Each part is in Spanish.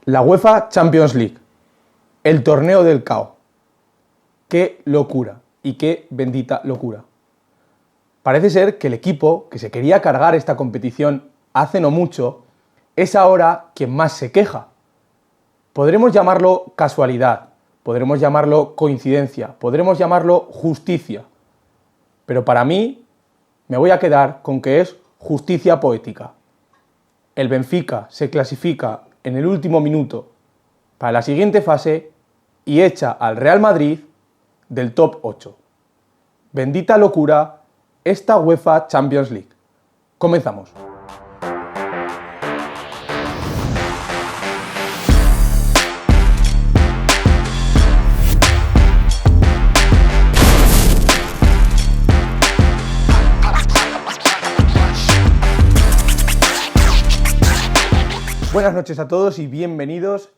La UEFA Champions League, el torneo del caos. ¡Qué locura! Y qué bendita locura. Parece ser que el equipo que se quería cargar esta competición hace no mucho es ahora quien más se queja. Podremos llamarlo casualidad, podremos llamarlo coincidencia, podremos llamarlo justicia. Pero para mí me voy a quedar con que es justicia poética. El Benfica se clasifica en el último minuto para la siguiente fase y echa al Real Madrid del top 8. Bendita locura esta UEFA Champions League. Comenzamos. Buenas noches a todos y bienvenidos.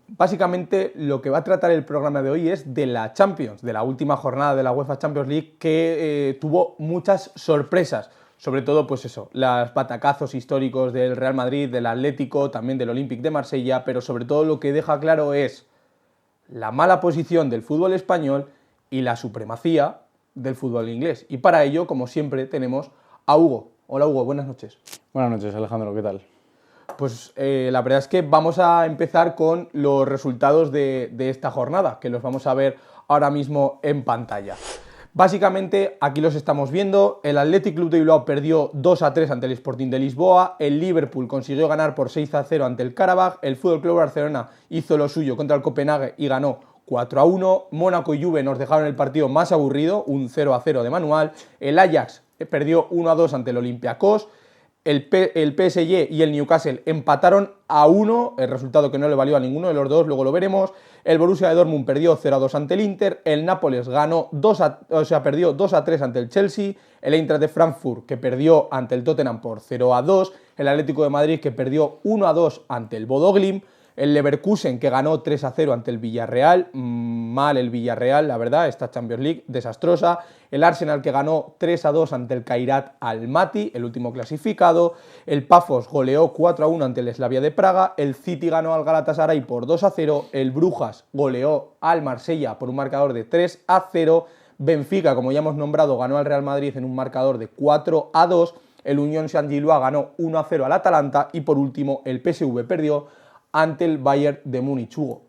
Básicamente lo que va a tratar el programa de hoy es de la Champions, de la última jornada de la UEFA Champions League que tuvo muchas sorpresas, sobre todo pues eso, los batacazos históricos del Real Madrid, del Atlético, también del Olympique de Marsella, pero sobre todo lo que deja claro es la mala posición del fútbol español y la supremacía del fútbol inglés. Y para ello, como siempre, tenemos a Hugo. Hola Hugo, buenas noches. Buenas noches, Alejandro, ¿qué tal? Pues la verdad es que vamos a empezar con los resultados de esta jornada, que los vamos a ver ahora mismo en pantalla. Básicamente, aquí los estamos viendo. El Athletic Club de Bilbao perdió 2-3 ante el Sporting de Lisboa. El Liverpool consiguió ganar por 6-0 ante el Karabaj. El FC Barcelona hizo lo suyo contra el Copenhague y ganó 4-1. Mónaco y Juve nos dejaron el partido más aburrido, un 0-0 de manual. El Ajax perdió 1-2 ante el Olympiacos. El PSG y el Newcastle empataron a 1, el resultado que no le valió a ninguno de los dos, luego lo veremos. El Borussia de Dortmund perdió 0-2 ante el Inter, el Nápoles perdió 2-3 ante el Chelsea, el Eintracht de Frankfurt que perdió ante el Tottenham por 0-2, el Atlético de Madrid que perdió 1-2 ante el Bodo Glimt, el Leverkusen que ganó 3-0 ante el Villarreal, mal el Villarreal, la verdad, esta Champions League desastrosa. El Arsenal que ganó 3-2 ante el Kairat Almaty, el último clasificado. El Pafos goleó 4-1 ante el Slavia de Praga. El City ganó al Galatasaray por 2-0. El Brujas goleó al Marsella por un marcador de 3-0. Benfica, como ya hemos nombrado, ganó al Real Madrid en un marcador de 4-2. El Unión Saint-Gilloise ganó 1-0 al Atalanta. Y por último, el PSV perdió ante el Bayern de Múnich. Hugo.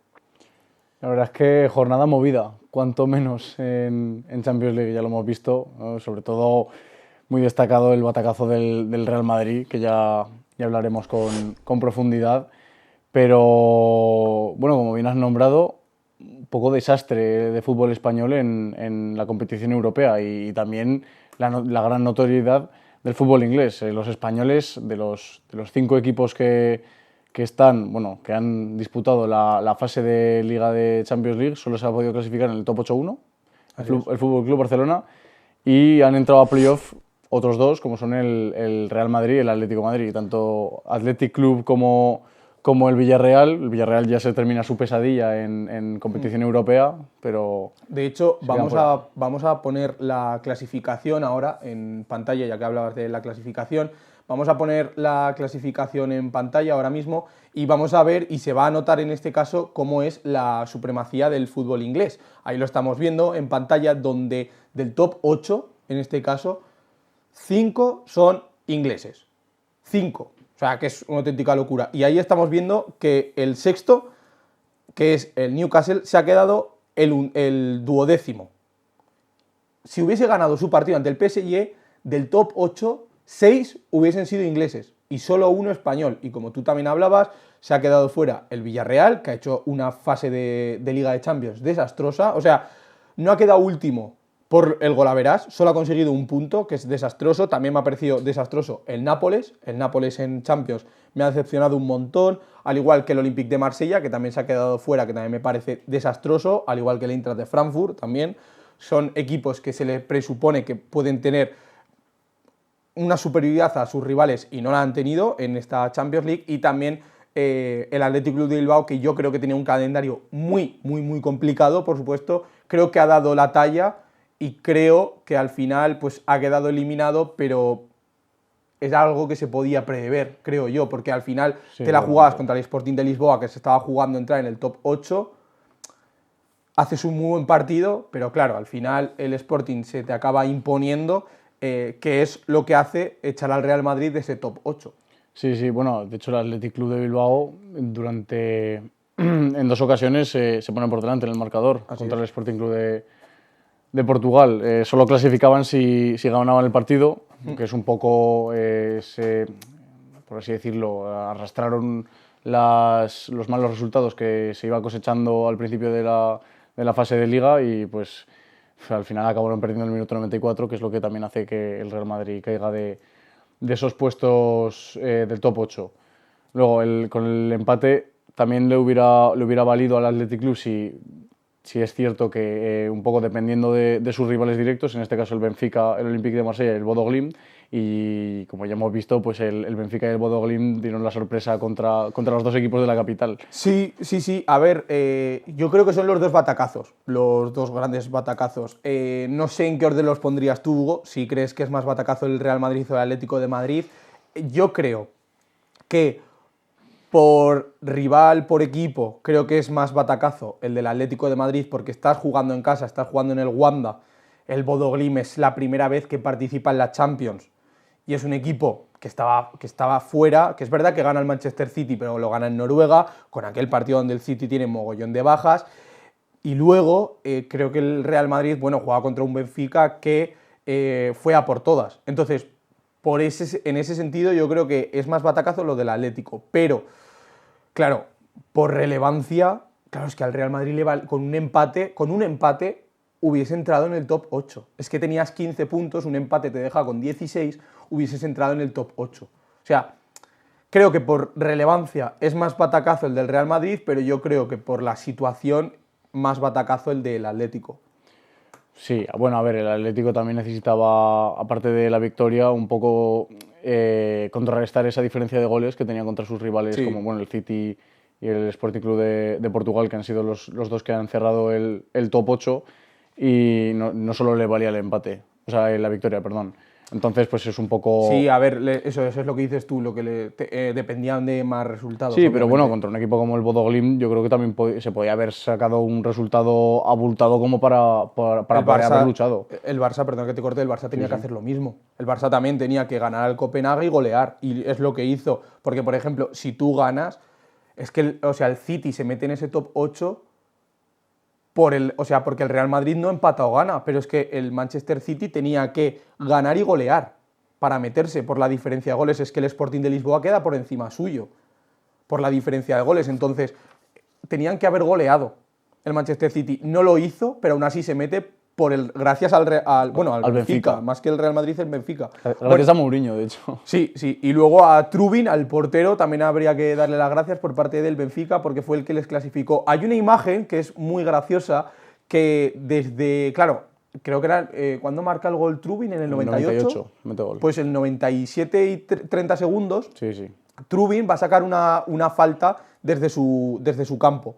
La verdad es que jornada movida, cuanto menos en Champions League, ya lo hemos visto, ¿no? Sobre todo muy destacado el batacazo del Real Madrid, que ya hablaremos con profundidad, pero bueno, como bien has nombrado, un poco desastre de fútbol español en la competición europea y también la gran notoriedad del fútbol inglés. Los españoles, de los 5 equipos que han disputado la fase de Liga de Champions League, solo se ha podido clasificar en el top 8-1, el Fútbol Club Barcelona, y han entrado a playoff otros 2, como son el Real Madrid y el Atlético de Madrid. Tanto Athletic Club como el Villarreal. El Villarreal ya se termina su pesadilla en competición europea, pero... De hecho, vamos a poner la clasificación ahora en pantalla, ya que hablabas de la clasificación. Vamos a poner la clasificación en pantalla ahora mismo y vamos a ver, y se va a notar en este caso, cómo es la supremacía del fútbol inglés. Ahí lo estamos viendo en pantalla, donde del top 8, en este caso, 5 son ingleses. 5. O sea, que es una auténtica locura. Y ahí estamos viendo que el sexto, que es el Newcastle, se ha quedado el duodécimo. Si hubiese ganado su partido ante el PSG, del top 8, 6 hubiesen sido ingleses y solo 1 español. Y como tú también hablabas, se ha quedado fuera el Villarreal, que ha hecho una fase de Liga de Champions desastrosa. O sea, no ha quedado último por el golaveras, solo ha conseguido un punto, que es desastroso. También me ha parecido desastroso el Nápoles. El Nápoles en Champions me ha decepcionado un montón, al igual que el Olympique de Marsella, que también se ha quedado fuera, que también me parece desastroso, al igual que el Eintracht de Frankfurt también. Son equipos que se les presupone que pueden tener una superioridad a sus rivales y no la han tenido en esta Champions League. Y también el Athletic Club de Bilbao, que yo creo que tenía un calendario muy complicado, por supuesto. Creo que ha dado la talla y creo que al final pues ha quedado eliminado, pero es algo que se podía prever, creo yo, porque al final Sí, te la bueno, jugabas contra el Sporting de Lisboa, que se estaba jugando entrar en el top 8, haces un muy buen partido, pero claro, al final el Sporting se te acaba imponiendo, que es lo que hace echar al Real Madrid de ese top 8. Sí, sí, bueno, de hecho el Athletic Club de Bilbao en 2 ocasiones se pone por delante en el marcador Así contra es. el Sporting Club de Portugal. Solo clasificaban si ganaban el partido, que es un poco, por así decirlo, arrastraron los malos resultados que se iba cosechando al principio de la fase de liga y pues al final acabaron perdiendo el minuto 94, que es lo que también hace que el Real Madrid caiga de esos puestos del top 8. Luego, con el empate también le hubiera valido al Athletic Club si es cierto que un poco dependiendo de sus rivales directos, en este caso el Benfica, el Olympique de Marsella y el Bodo Glimt, y como ya hemos visto, pues el Benfica y el Bodo Glimt dieron la sorpresa contra los dos equipos de la capital. Sí, sí, sí. A ver, yo creo que son los dos batacazos, los dos grandes batacazos. No sé en qué orden los pondrías tú, Hugo, si crees que es más batacazo el Real Madrid o el Atlético de Madrid. Yo creo que por rival, por equipo, creo que es más batacazo el del Atlético de Madrid porque estás jugando en casa, estás jugando en el Wanda. El Bodo Glimt es la primera vez que participa en la Champions y es un equipo que estaba fuera, que es verdad que gana el Manchester City, pero lo gana en Noruega, con aquel partido donde el City tiene mogollón de bajas. Y luego creo que el Real Madrid, bueno, jugaba contra un Benfica que fue a por todas. Entonces, en ese sentido yo creo que es más batacazo lo del Atlético. Pero, claro, por relevancia, claro, es que al Real Madrid con un empate hubiese entrado en el top 8. Es que tenías 15 puntos, un empate te deja con 16, hubieses entrado en el top 8. O sea, creo que por relevancia es más batacazo el del Real Madrid, pero yo creo que por la situación más batacazo el del Atlético. Sí, bueno, a ver, el Atlético también necesitaba, aparte de la victoria, un poco contrarrestar esa diferencia de goles que tenía contra sus rivales, Sí. como bueno, el City y el Sporting Club de Portugal, que han sido los dos que han cerrado el top 8, y no solo le valía el empate, o sea, la victoria, perdón. Entonces, pues es un poco... Sí, a ver, eso es lo que dices tú, lo que dependían de más resultados. Sí, pero bueno, obviamente. contra un equipo como el Bodo Glimt, yo creo que también se podía haber sacado un resultado abultado como para poder haber luchado. El Barça, perdón que te corte, el Barça tenía que hacer lo mismo. El Barça también tenía que ganar al Copenhague y golear, y es lo que hizo. Porque, por ejemplo, si tú ganas, es que el City se mete en ese top 8 porque el Real Madrid no empata o gana, pero es que el Manchester City tenía que ganar y golear para meterse por la diferencia de goles. Es que el Sporting de Lisboa queda por encima suyo por la diferencia de goles. Entonces, tenían que haber goleado el Manchester City. No lo hizo, pero aún así se mete gracias al Benfica, más que el Real Madrid, el Benfica. Gracias a Mourinho, de hecho. Sí, sí. Y luego a Trubin, al portero, también habría que darle las gracias por parte del Benfica porque fue el que les clasificó. Hay una imagen que es muy graciosa que claro, creo que era cuando marca el gol Trubin en el 98. Mete gol. Pues en 97 y 30 segundos. Sí, sí. Trubin va a sacar una falta desde su campo.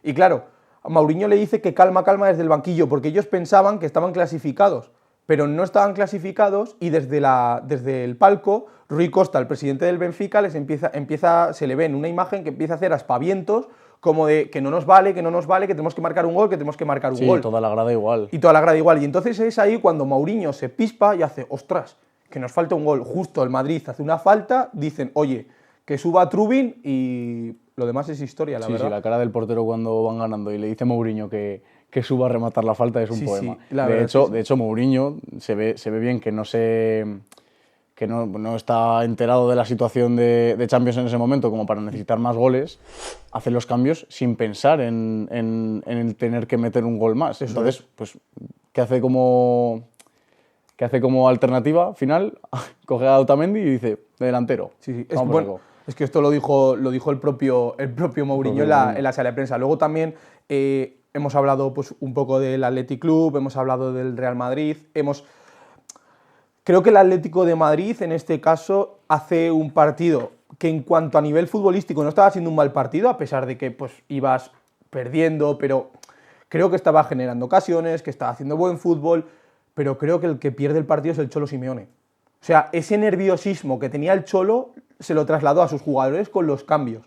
Y claro, Mourinho le dice que calma, calma desde el banquillo, porque ellos pensaban que estaban clasificados, pero no estaban clasificados y desde el palco, Rui Costa, el presidente del Benfica, se le ve en una imagen que empieza a hacer aspavientos como de que no nos vale, que tenemos que marcar un gol, que tenemos que marcar un gol. Sí, toda la grada igual. Y toda la grada igual. Y entonces es ahí cuando Mourinho se pispa y hace, ostras, que nos falta un gol. Justo el Madrid hace una falta, dicen, oye, que suba Trubin y lo demás es historia, la verdad. Sí, la cara del portero cuando van ganando y le dice Mourinho que suba a rematar la falta es un poema. Sí, de hecho, Mourinho se ve bien que no está enterado de la situación de Champions en ese momento como para necesitar más goles, hace los cambios sin pensar en el tener que meter un gol más. Eso Entonces, pues, ¿qué hace como alternativa final? Coge a Otamendi y dice, de delantero. Sí. Es que esto lo dijo el propio Mourinho en la sala de prensa. Luego también hemos hablado pues, un poco del Athletic Club, hemos hablado del Real Madrid, Creo que el Atlético de Madrid, en este caso, hace un partido que en cuanto a nivel futbolístico no estaba haciendo un mal partido, a pesar de que pues, ibas perdiendo, pero creo que estaba generando ocasiones, que estaba haciendo buen fútbol, pero creo que el que pierde el partido es el Cholo Simeone. O sea, ese nerviosismo que tenía el Cholo se lo trasladó a sus jugadores con los cambios.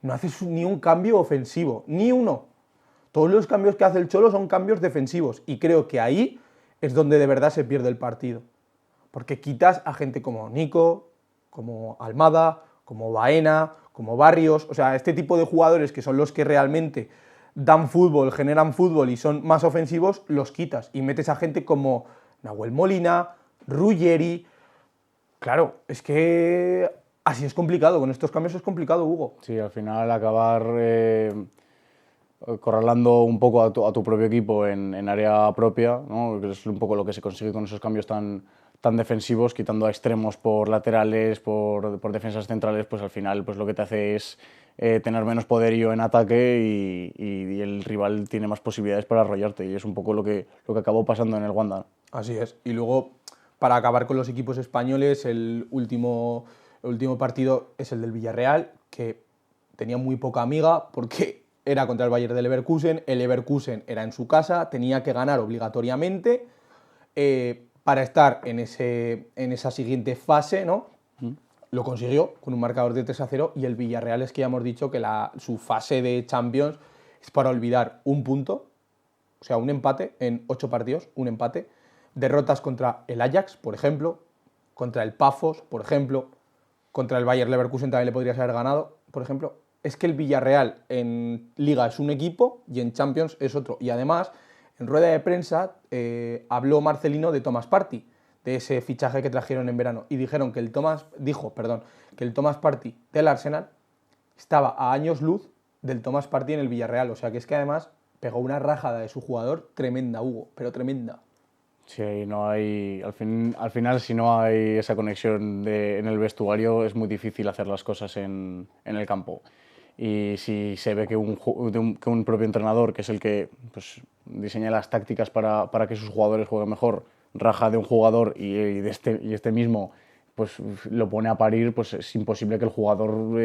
No haces ni un cambio ofensivo, ni uno. Todos los cambios que hace el Cholo son cambios defensivos y creo que ahí es donde de verdad se pierde el partido. Porque quitas a gente como Nico, como Almada, como Baena, como Barrios, o sea, este tipo de jugadores que son los que realmente dan fútbol, generan fútbol y son más ofensivos, los quitas y metes a gente como Nahuel Molina, Ruggeri. Claro, es que así es complicado, con estos cambios es complicado, Hugo. Sí, al final acabar corralando un poco a tu propio equipo en área propia, ¿no? Que es un poco lo que se consigue con esos cambios tan defensivos, quitando a extremos por laterales, por defensas centrales, pues al final pues lo que te hace es tener menos poderío en ataque y el rival tiene más posibilidades para arrollarte, y es un poco lo que acabó pasando en el Wanda. Así es. Y luego, para acabar con los equipos españoles, el último partido es el del Villarreal, que tenía muy poca amiga porque era contra el Bayer del Leverkusen. El Leverkusen era en su casa, tenía que ganar obligatoriamente para estar en esa siguiente fase, ¿no? Lo consiguió con un marcador de 3-0 y el Villarreal es que ya hemos dicho que su fase de Champions es para olvidar un punto, o sea, un empate en 8 partidos, un empate. Derrotas contra el Ajax, por ejemplo, contra el Pafos, por ejemplo, contra el Bayer Leverkusen también le podrías haber ganado, por ejemplo. Es que el Villarreal en Liga es un equipo y en Champions es otro. Y además, en rueda de prensa habló Marcelino de Thomas Partey, de ese fichaje que trajeron en verano, y dijeron que el Thomas Partey del Arsenal estaba a años luz del Thomas Partey en el Villarreal. O sea que es que además pegó una rajada de su jugador tremenda, Hugo, pero tremenda. Sí, no hay, al final, si no hay esa conexión en el vestuario, es muy difícil hacer las cosas en el campo. Y si se ve que un propio entrenador, que es el que pues, diseña las tácticas para que sus jugadores jueguen mejor, raja de un jugador y este mismo pues, lo pone a parir, pues es imposible que el jugador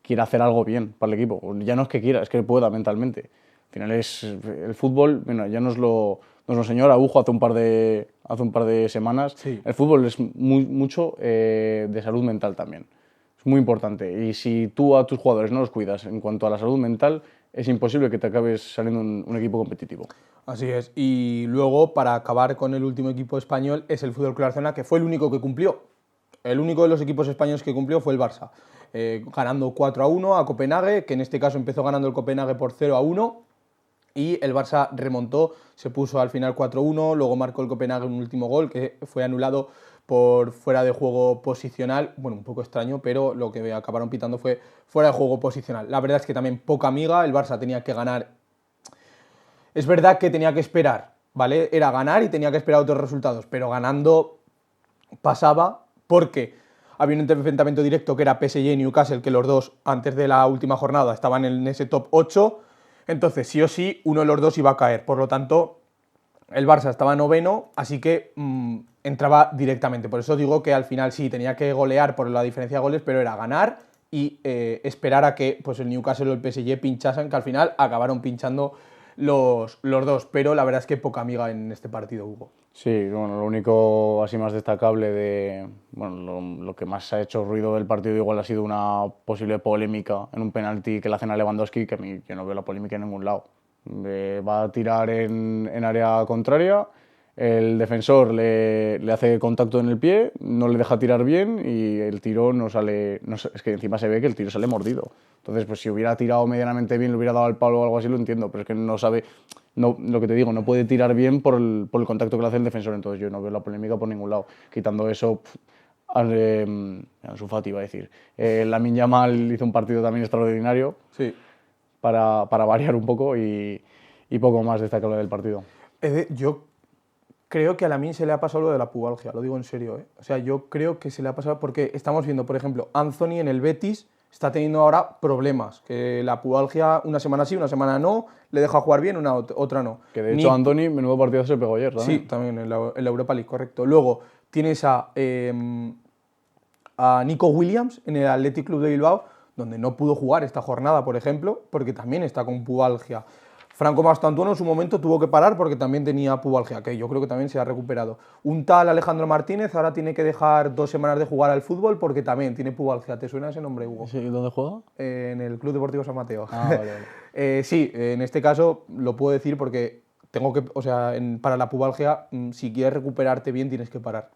quiera hacer algo bien para el equipo. Ya no es que quiera, es que pueda mentalmente. Al final es el fútbol, bueno, ya nos lo enseñó Araujo hace un par de semanas. Sí. El fútbol es mucho de salud mental también. Es muy importante. Y si tú a tus jugadores no los cuidas en cuanto a la salud mental, es imposible que te acabes saliendo un equipo competitivo. Así es. Y luego, para acabar con el último equipo español, es el Fútbol Club Barcelona, que fue el único que cumplió. El único de los equipos españoles que cumplió fue el Barça. Ganando 4-1 a Copenhague, que en este caso empezó ganando el Copenhague por 0-1. Y el Barça remontó, se puso al final 4-1, luego marcó el Copenhague un último gol que fue anulado por fuera de juego posicional. Bueno, un poco extraño, pero lo que acabaron pitando fue fuera de juego posicional. La verdad es que también poca amiga, el Barça tenía que ganar. Es verdad que tenía que esperar, ¿vale? Era ganar y tenía que esperar otros resultados, pero ganando pasaba porque había un enfrentamiento directo que era PSG y Newcastle, que los dos antes de la última jornada estaban en ese top 8. Entonces, sí o sí, uno de los dos iba a caer. Por lo tanto, el Barça estaba noveno, así que entraba directamente. Por eso digo que al final sí, tenía que golear por la diferencia de goles, pero era ganar y esperar a que pues, el Newcastle o el PSG pinchasen, que al final acabaron pinchando los dos. Pero la verdad es que poca amiga en este partido, Hugo. Sí, bueno, lo único así más destacable lo que más ha hecho ruido del partido igual ha sido una posible polémica en un penalti que le hacen a Lewandowski, que a mí yo no veo la polémica en ningún lado. Va a tirar en área contraria, el defensor le hace contacto en el pie, no le deja tirar bien y el tiro no sale, es que encima se ve que el tiro sale mordido. Entonces, pues si hubiera tirado medianamente bien, le hubiera dado al palo o algo así, lo entiendo, pero es que no sabe, no, lo que te digo, no puede tirar bien por el contacto que le hace el defensor. Entonces yo no veo la polémica por ningún lado. Quitando eso, Ansu Fati iba a decir. Lamine Yamal hizo un partido también extraordinario, Sí. para variar un poco y poco más destacable del partido. Yo creo que a Lamine se le ha pasado lo de la pubalgia, lo digo en serio, ¿eh? O sea, yo creo que se le ha pasado porque estamos viendo, por ejemplo, Anthony en el Betis está teniendo ahora problemas, que la pubalgia una semana sí, una semana no, le deja jugar bien, otra no. Que de hecho Anthony, menudo partido se pegó ayer también. Sí, también en la Europa League, correcto. Luego tienes a Nico Williams en el Athletic Club de Bilbao, donde no pudo jugar esta jornada, por ejemplo, porque también está con pubalgia. Franco Mastantuono en su momento tuvo que parar porque también tenía pubalgia, que yo creo que también se ha recuperado. Un tal Alejandro Martínez ahora tiene que dejar 2 semanas de jugar al fútbol porque también tiene pubalgia. ¿Te suena ese nombre, Hugo? ¿Sí? ¿Dónde juega? En el Club Deportivo San Mateo. Ah, vale, vale. Sí, en este caso lo puedo decir porque tengo que, o sea, para la pubalgia, si quieres recuperarte bien tienes que parar.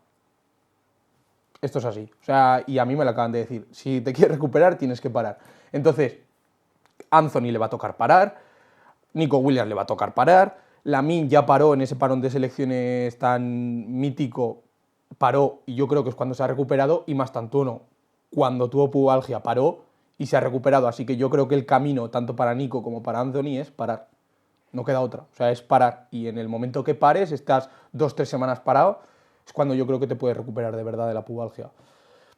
Esto es así. O sea, y a mí me lo acaban de decir. Si te quieres recuperar, tienes que parar. Entonces, Anthony le va a tocar parar. Nico Williams le va a tocar parar. Lamine ya paró en ese parón de selecciones tan mítico. Paró y yo creo que es cuando se ha recuperado. Y Mastantuono, cuando tuvo pubalgia, paró y se ha recuperado. Así que yo creo que el camino, tanto para Nico como para Anthony, es parar. No queda otra. O sea, es parar. Y en el momento que pares, estás 2-3 semanas parado, es cuando yo creo que te puedes recuperar de verdad de la pubalgia.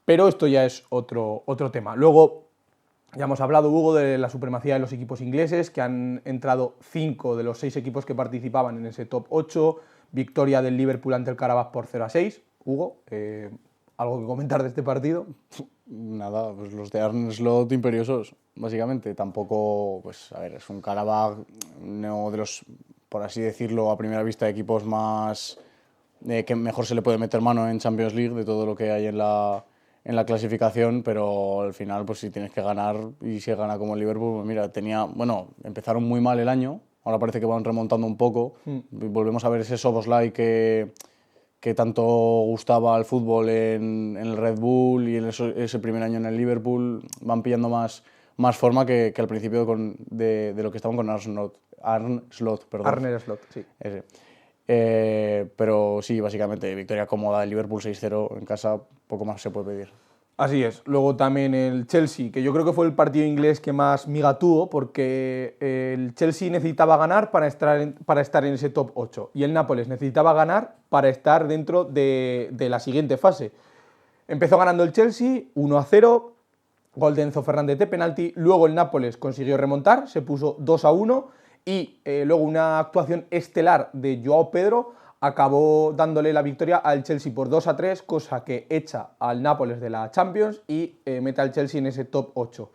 Pero esto ya es otro tema. Luego, ya hemos hablado, Hugo, de la supremacía de los equipos ingleses, que han entrado 5 de los 6 equipos que participaban en ese top 8. Victoria del Liverpool ante el Karabakh por 0-6. Hugo, ¿algo que comentar de este partido? Nada, pues los de Arne Slot imperiosos, básicamente. Tampoco, pues, a ver, es un Karabakh, no de los, por así decirlo, a primera vista, equipos más que mejor se le puede meter mano en Champions League de todo lo que hay en la clasificación, pero al final, pues si tienes que ganar y si gana como el Liverpool, pues mira, empezaron muy mal el año, ahora parece que van remontando un poco. Volvemos a ver ese Szoboszlai que tanto gustaba al fútbol en el Red Bull y en ese primer año en el Liverpool, van pillando más forma que al principio de lo que estaban con Arne Slot, perdón. Arne Slot, sí. Ese. Pero sí, básicamente, victoria cómoda del Liverpool 6-0 en casa, poco más se puede pedir. Así es. Luego también el Chelsea, que yo creo que fue el partido inglés que más miga tuvo, porque el Chelsea necesitaba ganar para estar en ese top 8 y el Nápoles necesitaba ganar para estar dentro de la siguiente fase. Empezó ganando el Chelsea 1-0, gol de Enzo Fernández de penalti, luego el Nápoles consiguió remontar, se puso 2-1 y luego una actuación estelar de Joao Pedro acabó dándole la victoria al Chelsea por 2-3, cosa que echa al Nápoles de la Champions y mete al Chelsea en ese top 8.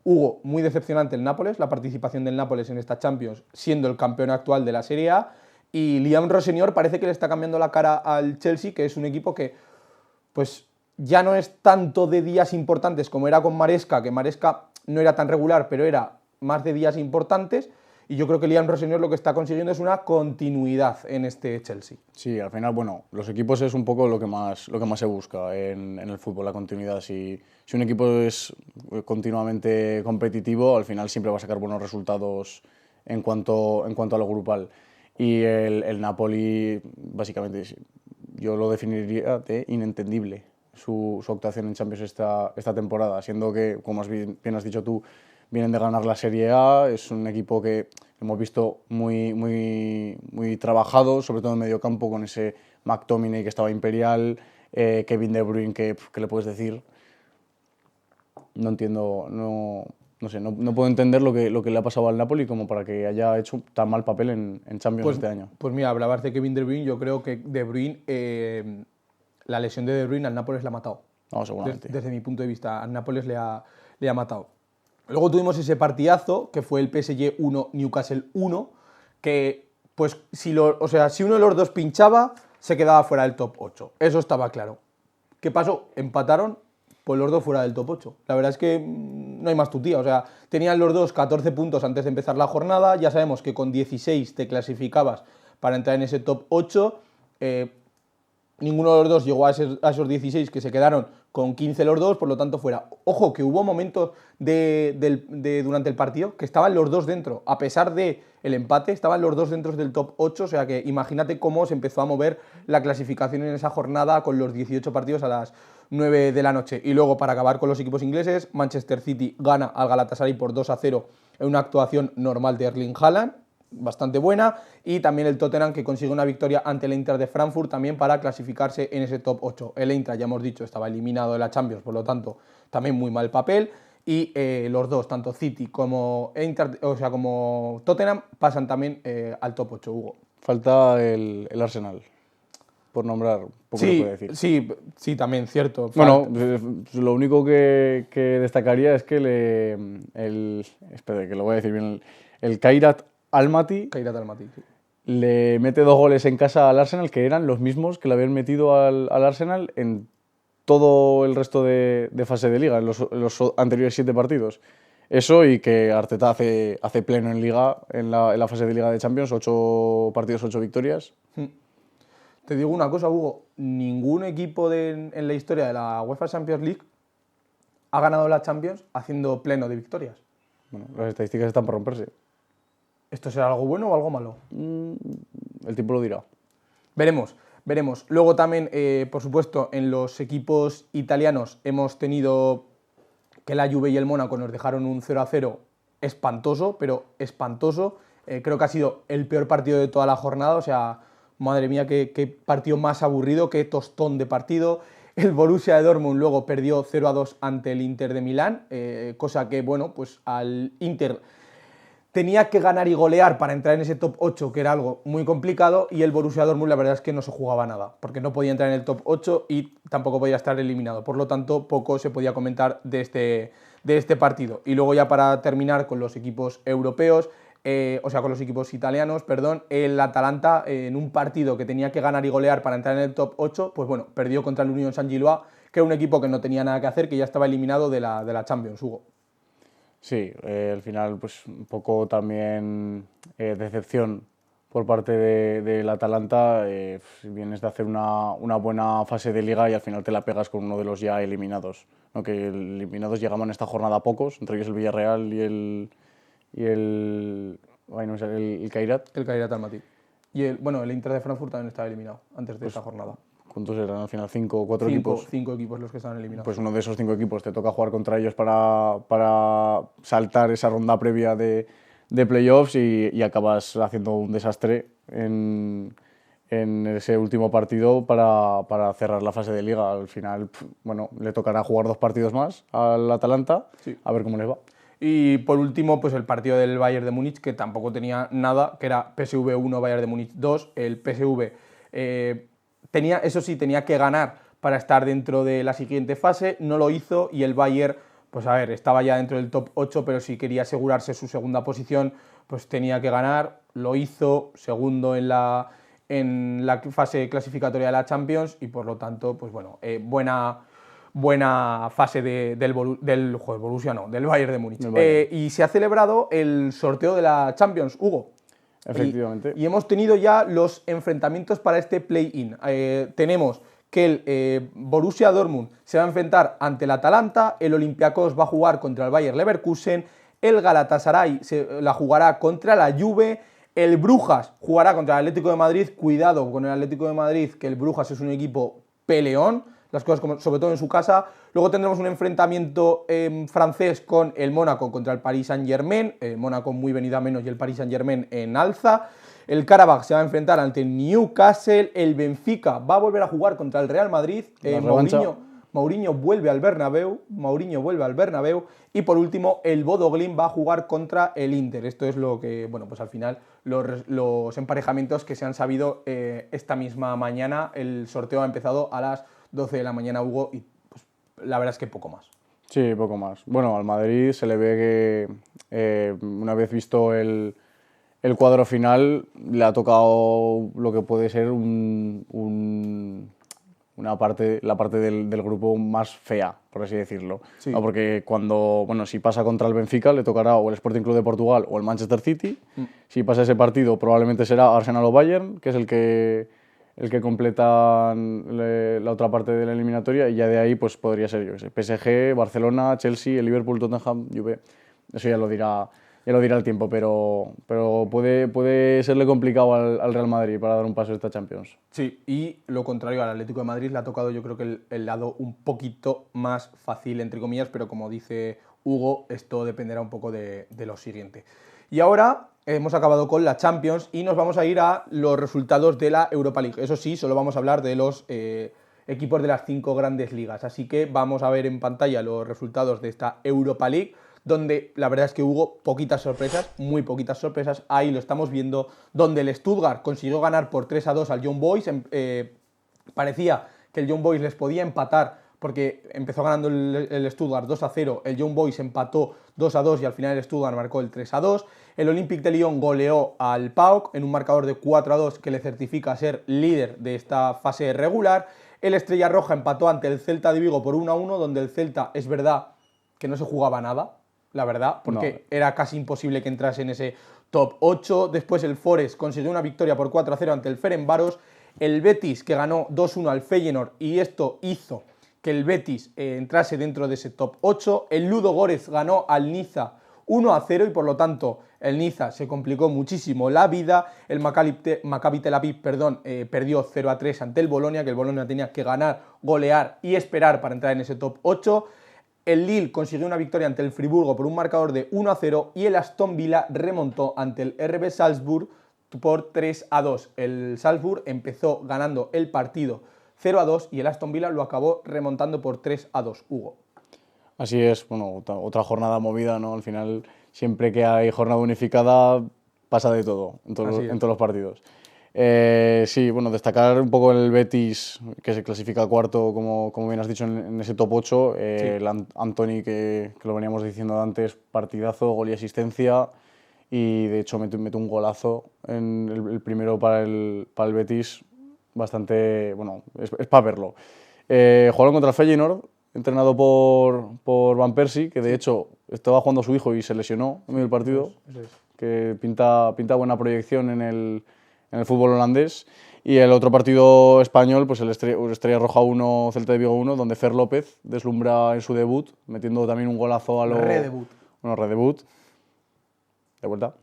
Hugo, muy decepcionante el Nápoles, la participación del Nápoles en esta Champions, siendo el campeón actual de la Serie A, y Liam Rossenior parece que le está cambiando la cara al Chelsea, que es un equipo que pues ya no es tanto de días importantes como era con Maresca, que Maresca no era tan regular, pero era más de días importantes. Y yo creo que Liam Rossenior lo que está consiguiendo es una continuidad en este Chelsea. Sí, al final, bueno, los equipos es un poco lo que más se busca en el fútbol, la continuidad. Si un equipo es continuamente competitivo, al final siempre va a sacar buenos resultados en cuanto a lo grupal. Y el Napoli, básicamente, yo lo definiría de inentendible su actuación en Champions esta temporada, siendo que, como bien has dicho tú, vienen de ganar la Serie A, es un equipo que hemos visto muy trabajado, sobre todo en medio campo, con ese McTominay que estaba imperial, Kevin De Bruyne, que le puedes decir. No entiendo, no sé, no puedo entender lo que le ha pasado al Napoli como para que haya hecho tan mal papel en Champions este año. Pues mira, hablabas de Kevin De Bruyne, yo creo que De Bruyne, la lesión de De Bruyne al Nápoles le ha matado. No, seguramente. Desde mi punto de vista, al Nápoles le ha matado. Luego tuvimos ese partidazo, que fue el PSG 1, Newcastle 1, que pues si uno de los dos pinchaba, se quedaba fuera del top 8. Eso estaba claro. ¿Qué pasó? Empataron, pues los dos fuera del top 8. La verdad es que no hay más tutía. O sea, tenían los dos 14 puntos antes de empezar la jornada. Ya sabemos que con 16 te clasificabas para entrar en ese top 8. Ninguno de los dos llegó a esos 16 que se quedaron con 15 los dos, por lo tanto fuera. Ojo, que hubo momentos durante el partido que estaban los dos dentro. A pesar del empate, estaban los dos dentro del top 8, o sea que imagínate cómo se empezó a mover la clasificación en esa jornada con los 18 partidos a las 9 de la noche. Y luego, para acabar con los equipos ingleses, Manchester City gana al Galatasaray por 2-0 en una actuación normal de Erling Haaland, bastante buena, y también el Tottenham, que consigue una victoria ante el Eintracht de Frankfurt también para clasificarse en ese top 8. El Eintracht, ya hemos dicho, estaba eliminado de la Champions, por lo tanto también muy mal papel, y los dos, tanto City como como Tottenham, pasan también al top 8, Hugo. Falta el Arsenal, por nombrar, poco sí, se puede decir. Sí, también, cierto. Bueno, lo único que destacaría es que espera, que lo voy a decir bien, el Kairat Almaty Kairat Almaty, sí. le mete 2 goles en casa al Arsenal, que eran los mismos que le habían metido al Arsenal en todo el resto de fase de liga, en los anteriores 7 partidos. Eso y que Arteta hace pleno en liga, en la fase de liga de Champions, 8 partidos, 8 victorias. Te digo una cosa, Hugo, ningún equipo en la historia de la UEFA Champions League ha ganado la Champions haciendo pleno de victorias. Bueno, las estadísticas están por romperse. ¿Esto será algo bueno o algo malo? El tiempo lo dirá. Veremos. Luego también, por supuesto, en los equipos italianos hemos tenido que la Juve y el Mónaco nos dejaron un 0-0 espantoso, pero espantoso. Creo que ha sido el peor partido de toda la jornada, o sea, madre mía, qué partido más aburrido, qué tostón de partido. El Borussia de Dortmund luego perdió 0-2 ante el Inter de Milán, cosa que, bueno, pues al Inter tenía que ganar y golear para entrar en ese top 8, que era algo muy complicado, y el Borussia Dortmund la verdad es que no se jugaba nada, porque no podía entrar en el top 8 y tampoco podía estar eliminado. Por lo tanto, poco se podía comentar de este partido. Y luego ya para terminar con los equipos europeos, con los equipos italianos, perdón, el Atalanta en un partido que tenía que ganar y golear para entrar en el top 8, pues bueno, perdió contra el Union Saint-Gilloise, que era un equipo que no tenía nada que hacer, que ya estaba eliminado de la Champions, Hugo. Sí, al final pues un poco también decepción por parte del Atalanta. Vienes de hacer una buena fase de liga y al final te la pegas con uno de los ya eliminados. ¿No? Que eliminados llegaban esta jornada pocos, entre ellos el Villarreal y el Kairat. El Kairat Almaty. Y el Inter de Frankfurt también estaba eliminado antes de esta jornada. ¿Cuántos eran al final? ¿5 o 4 equipos? 5 equipos los que estaban eliminados. Pues uno de esos 5 equipos te toca jugar contra ellos para saltar esa ronda previa de playoffs y acabas haciendo un desastre en ese último partido para cerrar la fase de liga. Al final, bueno, le tocará jugar 2 partidos más al Atalanta, sí. A ver cómo les va. Y por último, pues el partido del Bayern de Múnich, que tampoco tenía nada, que era PSV 1, Bayern de Múnich 2. El PSV tenía que ganar para estar dentro de la siguiente fase, no lo hizo y el Bayern, pues a ver, estaba ya dentro del top 8, pero si quería asegurarse su segunda posición, pues tenía que ganar, lo hizo, segundo en la fase clasificatoria de la Champions y por lo tanto, pues bueno, buena fase del Bayern de Múnich. Y se ha celebrado el sorteo de la Champions, Hugo. Efectivamente. Y hemos tenido ya los enfrentamientos para este play-in. Tenemos que el Borussia Dortmund se va a enfrentar ante el Atalanta, el Olympiacos va a jugar contra el Bayer Leverkusen, el Galatasaray la jugará contra la Juve, el Brujas jugará contra el Atlético de Madrid. Cuidado con el Atlético de Madrid, que el Brujas es un equipo peleón, las cosas sobre todo en su casa. Luego tendremos un enfrentamiento francés con el Mónaco contra el Paris Saint-Germain, el Mónaco muy venido a menos y el Paris Saint-Germain en alza. El Karabakh se va a enfrentar ante el Newcastle, el Benfica va a volver a jugar contra el Real Madrid, Mourinho vuelve al Bernabéu, y por último el Bodo Glimt va a jugar contra el Inter. Esto es lo que, bueno, pues al final los emparejamientos que se han sabido esta misma mañana. El sorteo ha empezado a las 12 de la mañana, Hugo, y pues, la verdad es que poco más. Sí, poco más. Bueno, al Madrid se le ve que una vez visto el cuadro final le ha tocado lo que puede ser la parte del grupo más fea, por así decirlo. Sí. ¿No? Porque si pasa contra el Benfica le tocará o el Sporting Club de Portugal o el Manchester City. Si pasa ese partido probablemente será Arsenal o Bayern, que es el que completa la otra parte de la eliminatoria, y ya de ahí pues podría ser, yo qué sé, PSG, Barcelona, Chelsea, el Liverpool, Tottenham, Juve. Eso ya lo dirá el tiempo, pero puede serle complicado al Real Madrid para dar un paso a esta Champions. Sí, y lo contrario al Atlético de Madrid le ha tocado, yo creo que el lado un poquito más fácil, entre comillas, pero como dice Hugo, esto dependerá un poco de lo siguiente. Y ahora hemos acabado con la Champions y nos vamos a ir a los resultados de la Europa League. Eso sí, solo vamos a hablar de los equipos de las 5 grandes ligas. Así que vamos a ver en pantalla los resultados de esta Europa League, donde la verdad es que hubo poquitas sorpresas, muy poquitas sorpresas. Ahí lo estamos viendo, donde el Stuttgart consiguió ganar por 3-2 al Young Boys. Parecía que el Young Boys les podía empatar porque empezó ganando el Stuttgart 2-0, el Young Boys empató 2-2 y al final el Stuttgart marcó el 3-2. El Olympique de Lyon goleó al PAOK en un marcador de 4-2 que le certifica ser líder de esta fase regular. El Estrella Roja empató ante el Celta de Vigo por 1-1, donde el Celta es verdad que no se jugaba nada, la verdad, porque era casi imposible que entrase en ese top 8. Después el Forest consiguió una victoria por 4-0 ante el Ferencváros. El Betis, que ganó 2-1 al Feyenoord, y esto hizo que el Betis entrase dentro de ese top 8. El Ludogorets ganó al Niza 1-0 y por lo tanto el Niza se complicó muchísimo la vida. El Maccabi Tel Aviv perdió 0-3 ante el Bolonia, que el Bolonia tenía que ganar, golear y esperar para entrar en ese top 8. El Lille consiguió una victoria ante el Friburgo por un marcador de 1-0 y el Aston Villa remontó ante el RB Salzburg por 3-2. El Salzburg empezó ganando el partido 0-2 y el Aston Villa lo acabó remontando por 3-2, Hugo. Así es, bueno, otra jornada movida, ¿no? Al final, siempre que hay jornada unificada, pasa de todo en todos los partidos. Sí, bueno, destacar un poco el Betis, que se clasifica cuarto, como bien has dicho, en ese top 8. Sí. El Antony, que lo veníamos diciendo antes, partidazo, gol y asistencia. Y de hecho mete un golazo en el primero para el Betis, bastante, bueno, es para verlo. Jugaron contra el Feyenoord, entrenado por Van Persie, que de hecho estaba jugando su hijo y se lesionó en medio del partido, eso es. Que pinta buena proyección en el fútbol holandés. Y el otro partido español, pues el Estrella Roja 1, Celta de Vigo 1, donde Fer López deslumbra en su debut, metiendo también un golazo a lo... Redebut. Bueno, redebut. De vuelta.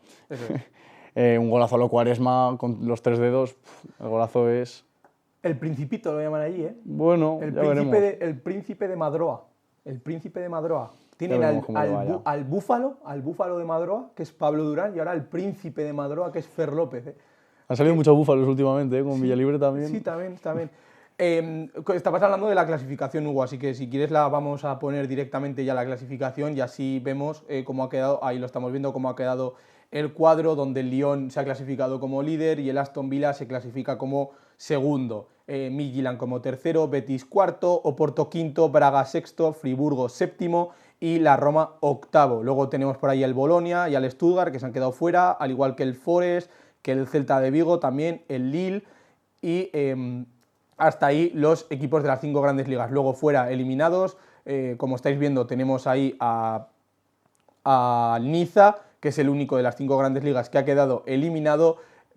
Un golazo a lo Quaresma con los 3 dedos. El golazo es... El Principito lo llaman allí, ¿eh? Bueno, el ya veremos. El Príncipe de Madroa. El Príncipe de Madroa. Tienen al Búfalo de Madroa, que es Pablo Durán, y ahora el Príncipe de Madroa, que es Fer López. Han salido muchos búfalos últimamente, con Villalibre también. Sí, también. Estabas hablando de la clasificación, Hugo, así que si quieres la vamos a poner directamente ya la clasificación y así vemos cómo ha quedado, ahí lo estamos viendo, cómo ha quedado el cuadro, donde el Lyon se ha clasificado como líder y el Aston Villa se clasifica como segundo. Midtjylland como tercero, Betis cuarto, Oporto quinto, Braga sexto, Friburgo séptimo y la Roma octavo. Luego tenemos por ahí el Bolonia y al Stuttgart, que se han quedado fuera, al igual que el Forest, que el Celta de Vigo, también el Lille y hasta ahí los equipos de las 5 grandes ligas. Luego fuera eliminados, como estáis viendo tenemos ahí a Niza, que es el único de las 5 grandes ligas que ha quedado eliminado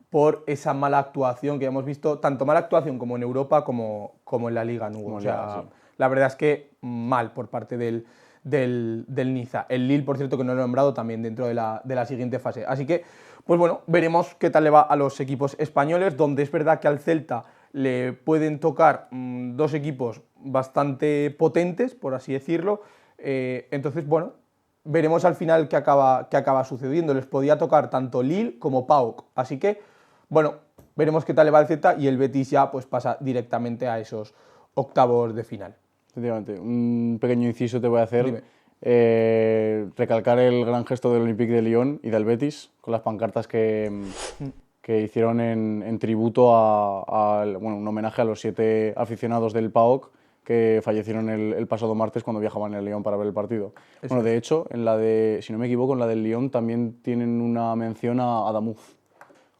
por esa mala actuación que hemos visto, tanto mala actuación como en Europa como en la Liga, ¿no? O sea, sí. La verdad es que mal por parte del Niza. El Lille, por cierto, que no lo he nombrado también dentro de la siguiente fase. Así que, pues bueno, veremos qué tal le va a los equipos españoles, donde es verdad que al Celta le pueden tocar 2 equipos bastante potentes, por así decirlo. Entonces, bueno, veremos al final qué acaba sucediendo. Les podía tocar tanto Lille como PAOK. Así que, bueno, veremos qué tal le va al Celta y el Betis ya pues pasa directamente a esos octavos de final. Efectivamente. Un pequeño inciso te voy a hacer. Dime. Recalcar el gran gesto del Olympique de Lyon y del Betis con las pancartas que hicieron en tributo bueno, un homenaje a los 7 aficionados del PAOK que fallecieron el pasado martes cuando viajaban en el Lyon para ver el partido. Bueno, de hecho, si no me equivoco, en la del Lyon también tienen una mención a Adamuz,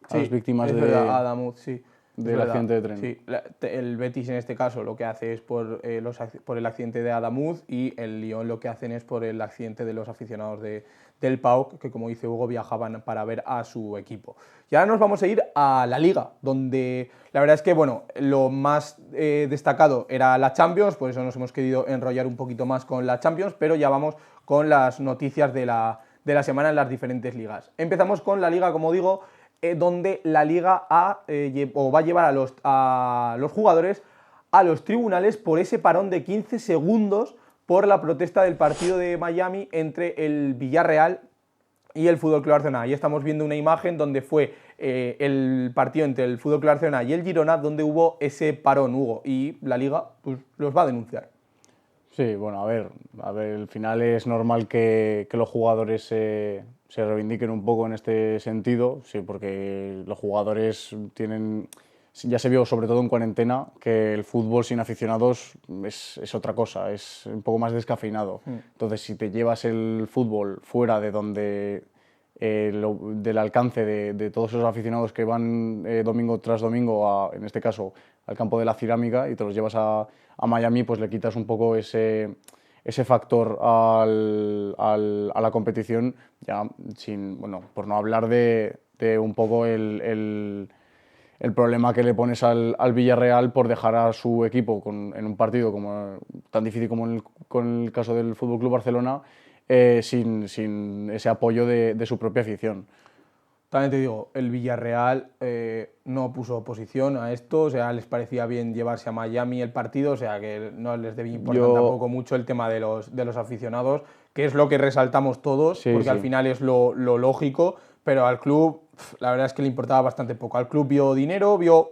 a las víctimas Adamuz, sí. del accidente de tren. Sí, el Betis en este caso lo que hace es por el accidente de Adamuz y el Lyon lo que hacen es por el accidente de los aficionados del PAOK, que como dice Hugo, viajaban para ver a su equipo. Y ahora nos vamos a ir a la Liga, donde la verdad es que bueno, lo más destacado era la Champions, por eso nos hemos querido enrollar un poquito más con la Champions, pero ya vamos con las noticias de la semana en las diferentes ligas. Empezamos con la Liga, como digo, donde la Liga va a llevar a los jugadores a los tribunales por ese parón de 15 segundos por la protesta del partido de Miami entre el Villarreal y el FC Barcelona. Ahí estamos viendo una imagen donde fue el partido entre el FC Barcelona y el Girona, donde hubo ese parón, Hugo, y la Liga pues, los va a denunciar. Sí, bueno, a ver, al final es normal que los jugadores se reivindiquen un poco en este sentido, sí, porque los jugadores tienen ya se vio, sobre todo en cuarentena, que el fútbol sin aficionados es otra cosa, es un poco más descafeinado. Entonces, si te llevas el fútbol fuera de donde del alcance de todos esos aficionados que van domingo tras domingo, en este caso, al campo de la cerámica, y te los llevas a Miami, pues le quitas un poco ese factor a la competición, ya bueno, por no hablar de un poco el problema que le pones al Villarreal por dejar a su equipo en un partido tan difícil como con el caso del Fútbol Club Barcelona, sin ese apoyo de su propia afición. También te digo, el Villarreal no puso oposición a esto, o sea, les parecía bien llevarse a Miami el partido, o sea, que no les debía importar tampoco mucho el tema de los aficionados, que es lo que resaltamos todos, Sí, porque sí. al final es lo lógico, pero al club, la verdad es que le importaba bastante poco. Al club vio dinero, vio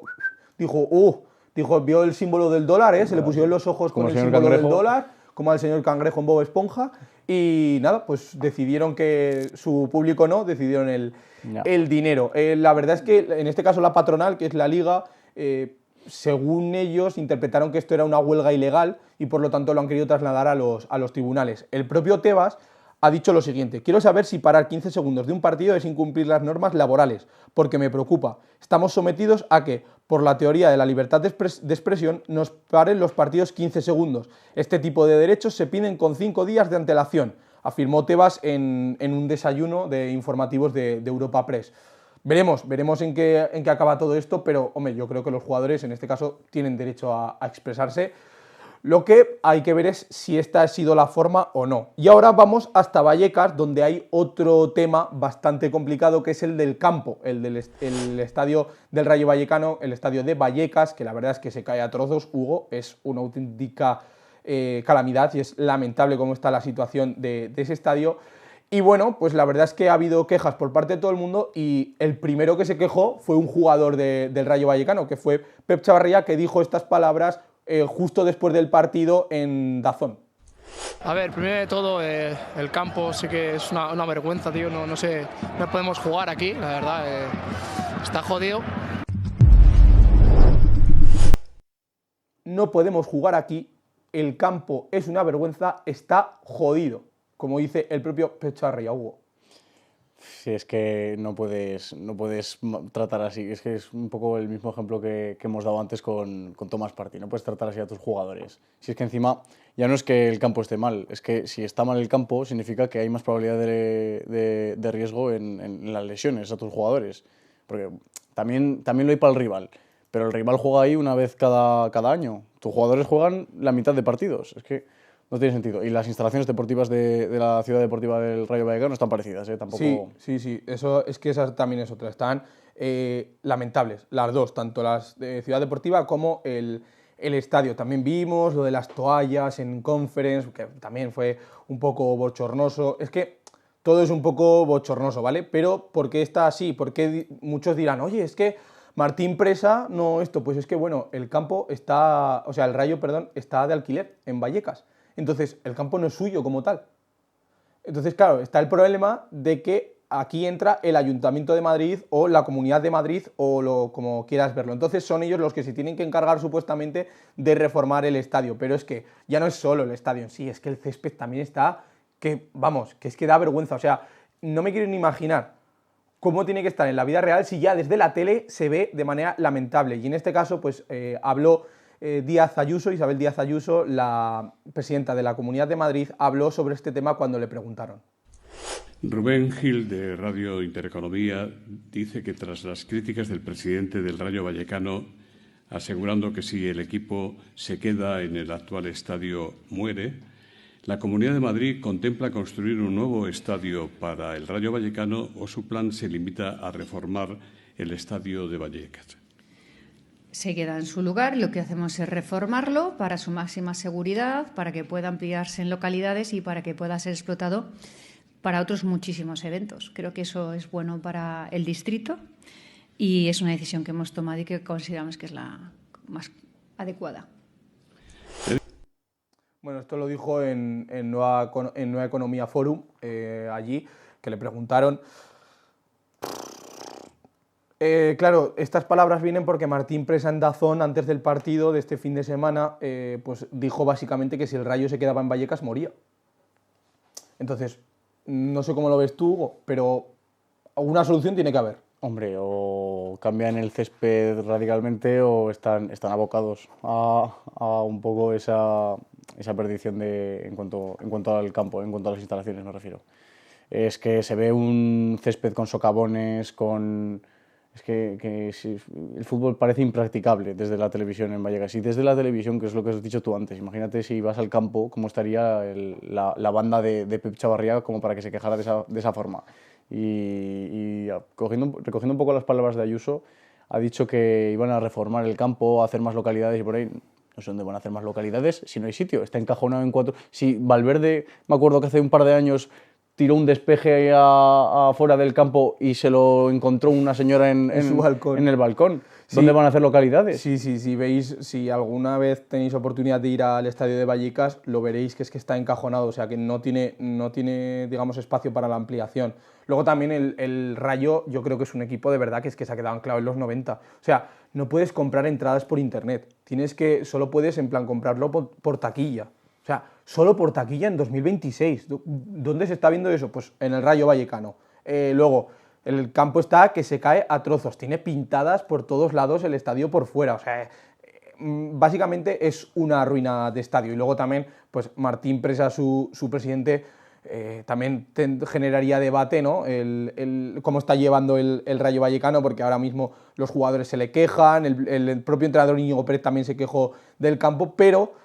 el símbolo del dólar, se le pusieron los ojos Como con el el señor símbolo del Cangrejo. dólar, como al señor Cangrejo en Bob Esponja, y nada, pues decidieron que su público no, decidieron el dinero. La verdad es que en este caso la patronal, que es la liga, según ellos interpretaron que esto era una huelga ilegal y por lo tanto lo han querido trasladar a los tribunales. El propio Tebas ha dicho lo siguiente: quiero saber si parar 15 segundos de un partido es incumplir las normas laborales, porque me preocupa. Estamos sometidos a que, por la teoría de la libertad de expresión, nos paren los partidos 15 segundos. Este tipo de derechos se piden con 5 días de antelación, afirmó Tebas en un desayuno de informativos de Europa Press. Veremos en qué acaba todo esto, pero hombre, yo creo que los jugadores en este caso tienen derecho a expresarse. Lo que hay que ver es si esta ha sido la forma o no. Y ahora vamos hasta Vallecas, donde hay otro tema bastante complicado, que es el del campo, el estadio del Rayo Vallecano, el estadio de Vallecas, que la verdad es que se cae a trozos, Hugo, es una auténtica calamidad y es lamentable cómo está la situación de ese estadio. Y bueno, pues la verdad es que ha habido quejas por parte de todo el mundo y el primero que se quejó fue un jugador del Rayo Vallecano, que fue Pep Chavarría, que dijo estas palabras justo después del partido en DAZN. A ver, primero de todo, el campo sí que es una vergüenza, tío. No sé, no podemos jugar aquí, la verdad. Está jodido. No podemos jugar aquí, el campo es una vergüenza, está jodido, como dice el propio Pep Chavarría, Hugo. Sí, es que no puedes tratar así. Es que es un poco el mismo ejemplo que hemos dado antes con Thomas Partey. No puedes tratar así a tus jugadores. Si es que encima ya no es que el campo esté mal, es que si está mal el campo significa que hay más probabilidad de riesgo en las lesiones a tus jugadores. Porque también lo hay para el rival, pero el rival juega ahí una vez cada año. Tus jugadores juegan la mitad de partidos. Es que no tiene sentido. Y las instalaciones deportivas de la ciudad deportiva del Rayo Vallecano están parecidas, tampoco. Sí. Eso es que esa también es otra. Están lamentables las dos, tanto las de ciudad deportiva como el estadio. También vimos lo de las toallas en Conference, que también fue un poco bochornoso. Es que todo es un poco bochornoso, ¿vale? Pero ¿por qué está así? Porque muchos dirán, oye, es que Martín Presa no esto. Pues es que, bueno, el Rayo, perdón, está de alquiler en Vallecas. Entonces, el campo no es suyo como tal. Entonces, claro, está el problema de que aquí entra el Ayuntamiento de Madrid o la Comunidad de Madrid o como quieras verlo. Entonces son ellos los que se tienen que encargar supuestamente de reformar el estadio. Pero es que ya no es solo el estadio en sí, es que el césped también está, que es que da vergüenza. O sea, no me quiero ni imaginar cómo tiene que estar en la vida real si ya desde la tele se ve de manera lamentable. Y en este caso, pues habló Isabel Díaz Ayuso, la presidenta de la Comunidad de Madrid, habló sobre este tema cuando le preguntaron. Rubén Gil, de Radio Intereconomía, dice que tras las críticas del presidente del Rayo Vallecano, asegurando que si el equipo se queda en el actual estadio muere, la Comunidad de Madrid contempla construir un nuevo estadio para el Rayo Vallecano o su plan se limita a reformar el estadio de Vallecas. Se queda en su lugar, lo que hacemos es reformarlo para su máxima seguridad, para que pueda ampliarse en localidades y para que pueda ser explotado para otros muchísimos eventos. Creo que eso es bueno para el distrito y es una decisión que hemos tomado y que consideramos que es la más adecuada. Bueno, esto lo dijo en Nueva Economía Forum, allí, que le preguntaron. Claro, estas palabras vienen porque Martín Presa en DAZN, antes del partido de este fin de semana, pues dijo básicamente que si el Rayo se quedaba en Vallecas moría. Entonces, no sé cómo lo ves tú, Hugo, pero alguna solución tiene que haber. Hombre, o cambian el césped radicalmente o están abocados a un poco esa perdición en cuanto al campo, en cuanto a las instalaciones me refiero. Es que se ve un césped con socavones, Es que si, el fútbol parece impracticable desde la televisión en Vallecas. Y desde la televisión, que es lo que has dicho tú antes, imagínate si vas al campo, cómo estaría la banda de Pep Chavarría como para que se quejara de esa forma. Y recogiendo un poco las palabras de Ayuso, ha dicho que iban a reformar el campo, a hacer más localidades y por ahí. No sé dónde van a hacer más localidades si no hay sitio. Está encajonado en 4. Si Valverde, me acuerdo que hace un par de años tiró un despeje afuera del campo y se lo encontró una señora en su balcón. En el balcón. Sí. ¿Dónde van a hacer localidades? Sí, si alguna vez tenéis oportunidad de ir al estadio de Vallecas, lo veréis que es que está encajonado, o sea que no tiene digamos, espacio para la ampliación. Luego también el Rayo, yo creo que es un equipo de verdad que es que se ha quedado anclado en los 90. O sea, no puedes comprar entradas por internet, solo puedes en plan comprarlo por taquilla. O sea, solo por taquilla en 2026. ¿Dónde se está viendo eso? Pues en el Rayo Vallecano. Luego, el campo está que se cae a trozos. Tiene pintadas por todos lados el estadio por fuera. O sea, básicamente es una ruina de estadio. Y luego también, pues Martín Presa, su presidente, también generaría debate, ¿no? Cómo está llevando el Rayo Vallecano, porque ahora mismo los jugadores se le quejan, el propio entrenador Íñigo Pérez también se quejó del campo, pero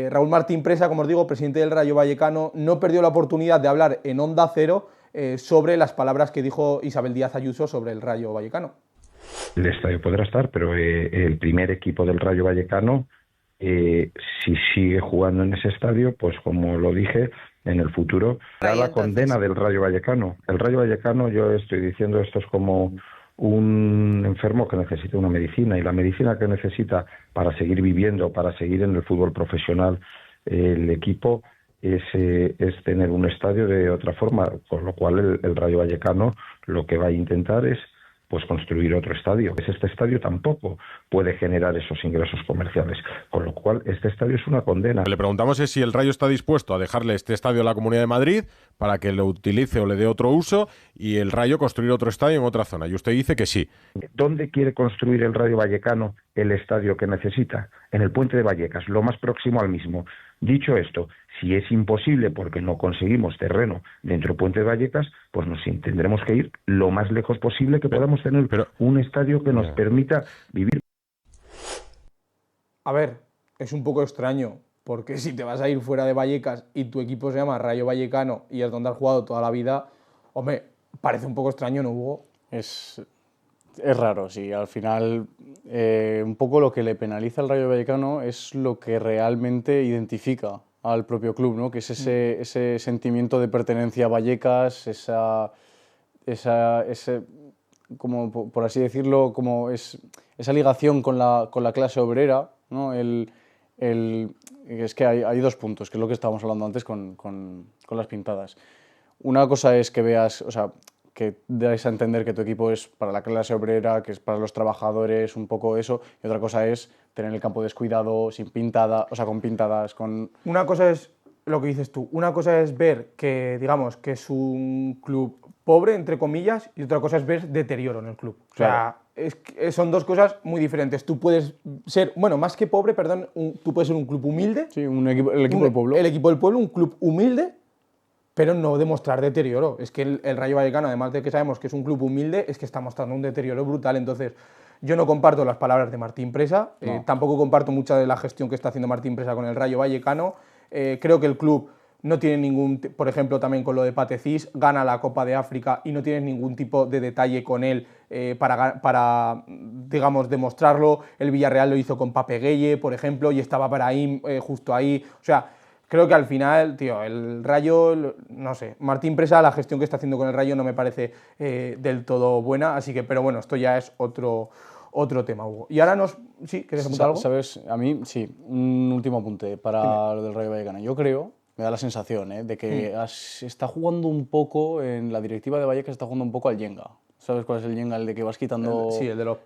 Raúl Martín Presa, como os digo, presidente del Rayo Vallecano, no perdió la oportunidad de hablar en Onda Cero sobre las palabras que dijo Isabel Díaz Ayuso sobre el Rayo Vallecano. El estadio podrá estar, pero el primer equipo del Rayo Vallecano, si sigue jugando en ese estadio, pues como lo dije, en el futuro será la condena del Rayo Vallecano. El Rayo Vallecano, yo estoy diciendo, esto es como un enfermo que necesita una medicina, y la medicina que necesita para seguir viviendo, para seguir en el fútbol profesional, el equipo es tener un estadio de otra forma, con lo cual el Rayo Vallecano lo que va a intentar es pues construir otro estadio. Este estadio tampoco puede generar esos ingresos comerciales, con lo cual este estadio es una condena. Le preguntamos si el Rayo está dispuesto a dejarle este estadio a la Comunidad de Madrid para que lo utilice o le dé otro uso y el Rayo construir otro estadio en otra zona. Y usted dice que sí. ¿Dónde quiere construir el Rayo Vallecano el estadio que necesita? En el Puente de Vallecas, lo más próximo al mismo. Dicho esto, si es imposible porque no conseguimos terreno dentro del Puente de Vallecas, pues nos tendremos que ir lo más lejos posible que podamos tener un estadio que nos permita vivir. A ver, es un poco extraño, porque si te vas a ir fuera de Vallecas y tu equipo se llama Rayo Vallecano y es donde has jugado toda la vida, hombre, parece un poco extraño, ¿no, Hugo? Es raro, sí. Al final, un poco lo que le penaliza al Rayo Vallecano es lo que realmente identifica al propio club, ¿no? Que es ese sentimiento de pertenencia a Vallecas, ese, como por así decirlo, como esa ligación con la clase obrera, ¿no? Es que hay dos puntos, que es lo que estábamos hablando antes con las pintadas. Una cosa es que veas, o sea, que dais a entender que tu equipo es para la clase obrera, que es para los trabajadores, un poco eso, y otra cosa es tener el campo descuidado, sin pintada, o sea, con pintadas, con... Una cosa es lo que dices tú, una cosa es ver que, digamos, que es un club pobre, entre comillas, y otra cosa es ver deterioro en el club. O sea, son dos cosas muy diferentes. Tú puedes ser, bueno, más que pobre, perdón, tú puedes ser un club humilde. Sí, el equipo del pueblo. El equipo del pueblo, un club humilde, pero no demostrar deterioro. Es que el Rayo Vallecano, además de que sabemos que es un club humilde, es que está mostrando un deterioro brutal. Entonces, yo no comparto las palabras de Martín Presa, tampoco comparto mucha de la gestión que está haciendo Martín Presa con el Rayo Vallecano. Creo que el club no tiene ningún, por ejemplo, también con lo de Patecís, gana la Copa de África y no tienes ningún tipo de detalle con él para, digamos, demostrarlo. El Villarreal lo hizo con Pape Gueye, por ejemplo, y estaba Brahim justo ahí. O sea, creo que al final, tío, el Rayo, no sé, Martín Presa, la gestión que está haciendo con el Rayo no me parece del todo buena, así que, pero bueno, esto ya es otro tema, Hugo. Y ahora ¿sí? ¿Quieres apuntar algo? ¿Sabes? A mí, sí, un último apunte para lo del Rayo Vallecano. Yo creo, me da la sensación, de que está jugando un poco, en la directiva de Vallecas está jugando un poco al Jenga. ¿Sabes cuál es el Jenga? El de que vas quitando... el de los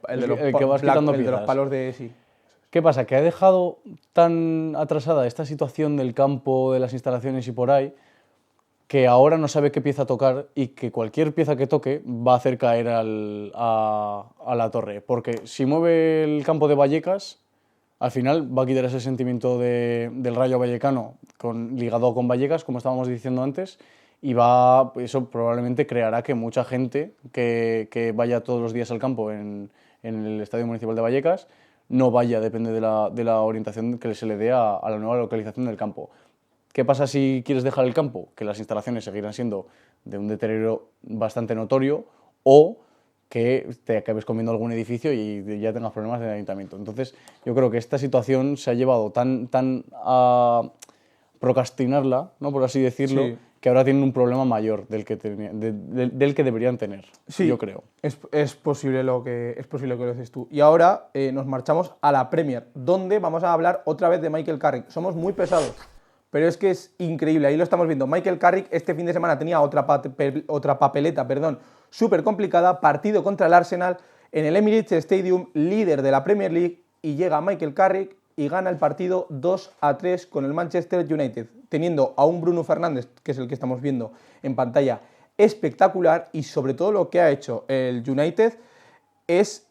palos de... Sí. ¿Qué pasa? Que ha dejado tan atrasada esta situación del campo, de las instalaciones y por ahí, que ahora no sabe qué pieza tocar y que cualquier pieza que toque va a hacer caer a la torre. Porque si mueve el campo de Vallecas, al final va a quitar ese sentimiento del Rayo Vallecano ligado con Vallecas, como estábamos diciendo antes, y eso probablemente creará que mucha gente que vaya todos los días al campo en el Estadio Municipal de Vallecas no vaya, depende de la orientación que se le dé a la nueva localización del campo. ¿Qué pasa si quieres dejar el campo? Que las instalaciones seguirán siendo de un deterioro bastante notorio o que te acabes comiendo algún edificio y ya tengas problemas en el ayuntamiento. Entonces, yo creo que esta situación se ha llevado tan a procrastinarla, ¿no?, por así decirlo, sí, que ahora tienen un problema mayor del que deberían tener, sí, yo creo. Es posible lo que lo dices tú. Y ahora nos marchamos a la Premier, donde vamos a hablar otra vez de Michael Carrick. Somos muy pesados, pero es que es increíble, ahí lo estamos viendo. Michael Carrick este fin de semana tenía otra papeleta súper complicada, partido contra el Arsenal en el Emirates Stadium, líder de la Premier League, y llega Michael Carrick y gana el partido 2-3 con el Manchester United, teniendo a un Bruno Fernández, que es el que estamos viendo en pantalla, espectacular, y sobre todo lo que ha hecho el United es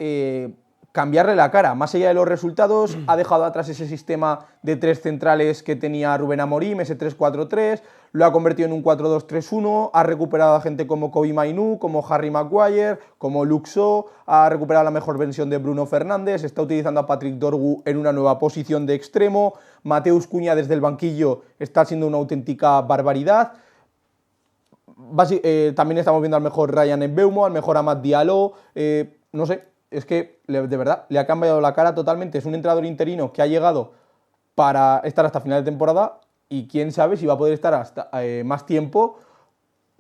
cambiarle la cara. Más allá de los resultados, ha dejado atrás ese sistema de 3 centrales que tenía Rubén Amorim, ese 3-4-3, lo ha convertido en un 4-2-3-1, ha recuperado a gente como Kobbie Mainoo, como Harry Maguire, como Luke Shaw, ha recuperado la mejor versión de Bruno Fernández, está utilizando a Patrick Dorgu en una nueva posición de extremo, Mateus Cunha desde el banquillo está siendo una auténtica barbaridad. También estamos viendo al mejor Ryan Mbeumo, al mejor Amad Diallo, no sé, es que de verdad le ha cambiado la cara totalmente. Es un entrenador interino que ha llegado para estar hasta final de temporada y quién sabe si va a poder estar hasta más tiempo,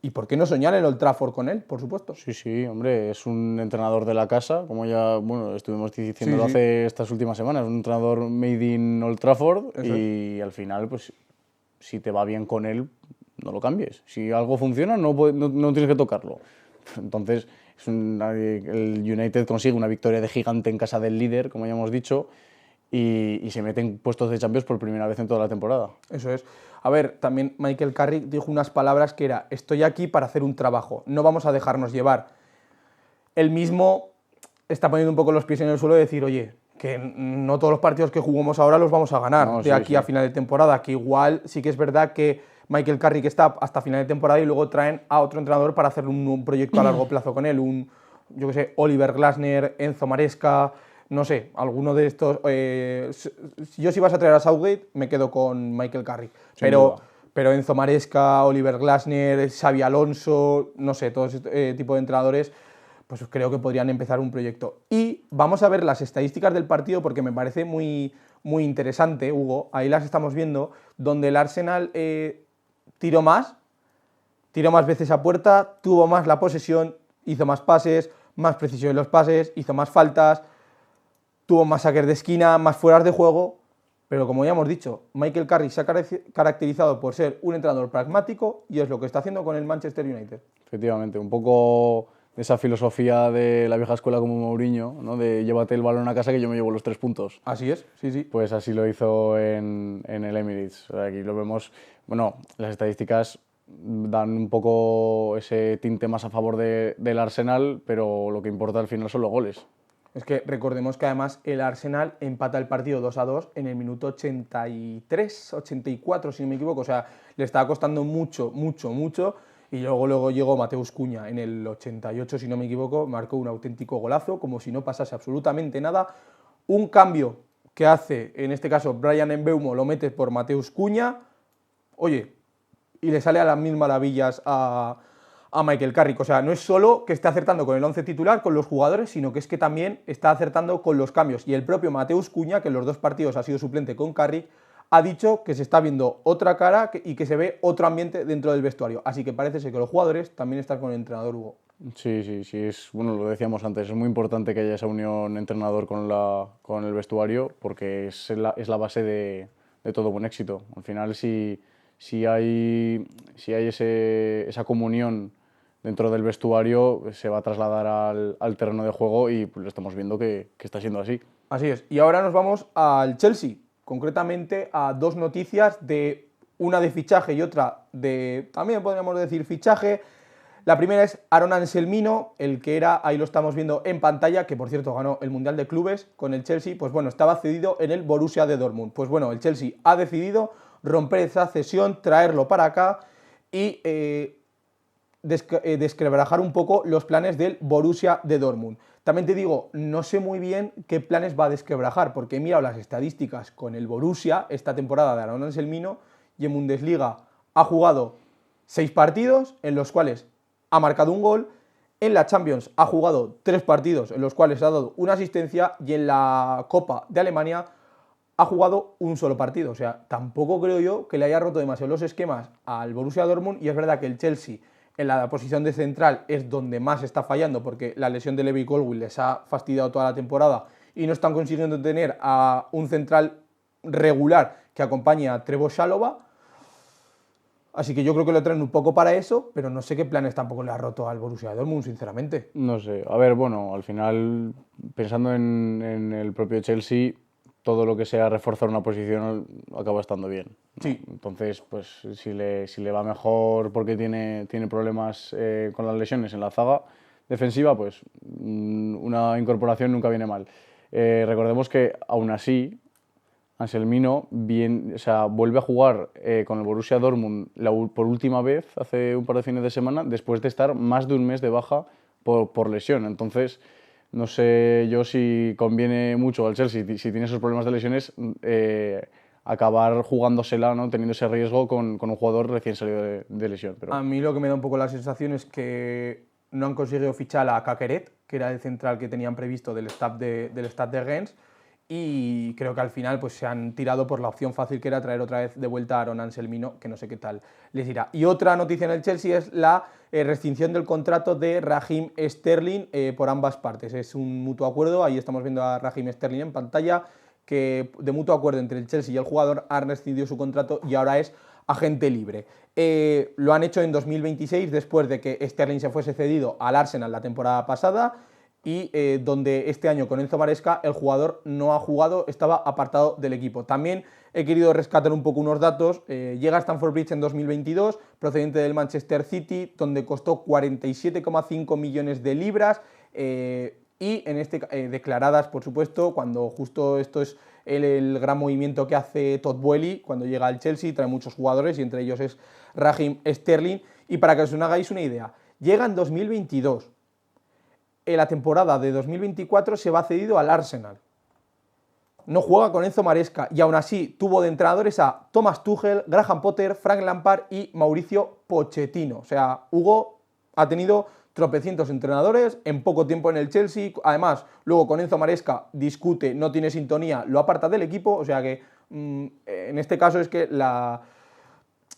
y por qué no soñar en Old Trafford con él, por supuesto. Sí, hombre, es un entrenador de la casa, como ya estuvimos diciéndolo hace estas últimas semanas, un entrenador made in Old Trafford. Eso y al final, pues si te va bien con él, no lo cambies. Si algo funciona, no tienes que tocarlo. Entonces, el United consigue una victoria de gigante en casa del líder, como ya hemos dicho, y se mete en puestos de Champions por primera vez en toda la temporada. Eso es. A ver, también Michael Carrick dijo unas palabras que era: estoy aquí para hacer un trabajo, no vamos a dejarnos llevar. Él mismo está poniendo un poco los pies en el suelo de decir, oye, que no todos los partidos que jugamos ahora los vamos a ganar aquí a final de temporada, que igual sí que es verdad que Michael Carrick está hasta final de temporada y luego traen a otro entrenador para hacer un proyecto a largo plazo con él, yo qué sé, Oliver Glasner, Enzo Maresca, no sé, alguno de estos. Yo si vas a traer a Southgate me quedo con Michael Carrick, pero Enzo Maresca, Oliver Glasner, Xabi Alonso, no sé, todo ese tipo de entrenadores, pues creo que podrían empezar un proyecto. Y vamos a ver las estadísticas del partido porque me parece muy, muy interesante, Hugo, ahí las estamos viendo, donde el Arsenal tiró más veces a puerta, tuvo más la posesión, hizo más pases, más precisión en los pases, hizo más faltas, tuvo más saques de esquina, más fueras de juego, pero como ya hemos dicho, Michael Carrick se ha caracterizado por ser un entrenador pragmático y es lo que está haciendo con el Manchester United. Efectivamente, un poco de esa filosofía de la vieja escuela como Mourinho, ¿no?, de llévate el balón a casa que yo me llevo los 3 puntos. Así es, sí. Pues así lo hizo en el Emirates. Aquí lo vemos, las estadísticas dan un poco ese tinte más a favor del Arsenal, pero lo que importa al final son los goles. Es que recordemos que además el Arsenal empata el partido 2-2 en el minuto 83, 84 si no me equivoco, o sea, le estaba costando mucho, y luego llegó Mateus Cunha en el 88 si no me equivoco, marcó un auténtico golazo, como si no pasase absolutamente nada. Un cambio que hace, en este caso, Bryan Mbeumo, lo mete por Mateus Cunha, oye, y le sale a las mil maravillas a Michael Carrick. O sea, no es solo que esté acertando con el 11 titular, con los jugadores, sino que es que también está acertando con los cambios. Y el propio Mateus Cunha, que en los 2 partidos ha sido suplente con Carrick, ha dicho que se está viendo otra cara y que se ve otro ambiente dentro del vestuario. Así que parece ser que los jugadores también están con el entrenador, Hugo. Sí, lo decíamos antes, es muy importante que haya esa unión entrenador con el vestuario, porque es la base de todo buen éxito. Al final, si si hay esa comunión dentro del vestuario, se va a trasladar al terreno de juego y pues, lo estamos viendo que está siendo así. Así es. Y ahora nos vamos al Chelsea, concretamente a dos noticias, una de fichaje y otra de, también podríamos decir, fichaje. La primera es Aaron Anselmino, el que era, ahí lo estamos viendo en pantalla, que por cierto ganó el Mundial de Clubes con el Chelsea, pues bueno, estaba cedido en el Borussia de Dortmund. Pues bueno, el Chelsea ha decidido romper esa cesión, traerlo para acá y desquebrajar un poco los planes del Borussia de Dortmund. También te digo, no sé muy bien qué planes va a desquebrajar, porque he mirado las estadísticas con el Borussia esta temporada de Aaron Anselmino y en Bundesliga ha jugado 6 partidos, en los cuales ha marcado un gol, en la Champions ha jugado 3 partidos, en los cuales ha dado una asistencia, y en la Copa de Alemania ha jugado un solo partido. O sea, tampoco creo yo que le haya roto demasiado los esquemas al Borussia Dortmund, y es verdad que el Chelsea en la posición de central es donde más está fallando, porque la lesión de Levi Colwill les ha fastidiado toda la temporada y no están consiguiendo tener a un central regular que acompañe a Trevoh Chalobah. Así que yo creo que lo traen un poco para eso, pero no sé qué planes tampoco le ha roto al Borussia Dortmund, sinceramente. No sé, a ver, bueno, al final, pensando en el propio Chelsea, todo lo que sea reforzar una posición acaba estando bien, ¿no? Sí. Entonces, pues si le va mejor porque tiene problemas con las lesiones en la zaga defensiva, pues una incorporación nunca viene mal. Recordemos que aún así Anselmino vuelve a jugar con el Borussia Dortmund por última vez hace un par de fines de semana, después de estar más de un mes de baja por lesión. Entonces, no sé yo si conviene mucho al Chelsea, si tiene esos problemas de lesiones, acabar jugándosela, ¿no? Teniendo ese riesgo con un jugador recién salido de lesión. Pero... A mí lo que me da un poco la sensación es que no han conseguido fichar a Caqueret, que era el central que tenían previsto del Stade de Reims, y creo que al final pues, se han tirado por la opción fácil que era traer otra vez de vuelta a Aaron Anselmino, que no sé qué tal les irá. Y otra noticia en el Chelsea es la rescisión del contrato de Raheem Sterling por ambas partes. Es un mutuo acuerdo, ahí estamos viendo a Raheem Sterling en pantalla, que de mutuo acuerdo entre el Chelsea y el jugador han rescindido su contrato y ahora es agente libre. Lo han hecho en 2026, después de que Sterling se fuese cedido al Arsenal la temporada pasada, y donde este año con Enzo Maresca el jugador no ha jugado, estaba apartado del equipo. También he querido rescatar un poco unos datos. Llega a Stamford Bridge en 2022, procedente del Manchester City, donde costó 47,5 millones de libras, y en declaradas, por supuesto, cuando justo esto es el gran movimiento que hace Todd Boehly cuando llega al Chelsea, trae muchos jugadores y entre ellos es Raheem Sterling. Y para que os hagáis una idea, llega en 2022, en la temporada de 2024 se va cedido al Arsenal. No juega con Enzo Maresca y aún así tuvo de entrenadores a Thomas Tuchel, Graham Potter, Frank Lampard y Mauricio Pochettino. O sea, Hugo ha tenido tropecientos entrenadores en poco tiempo en el Chelsea. Además, luego con Enzo Maresca discute, no tiene sintonía, lo aparta del equipo. O sea que en este caso es que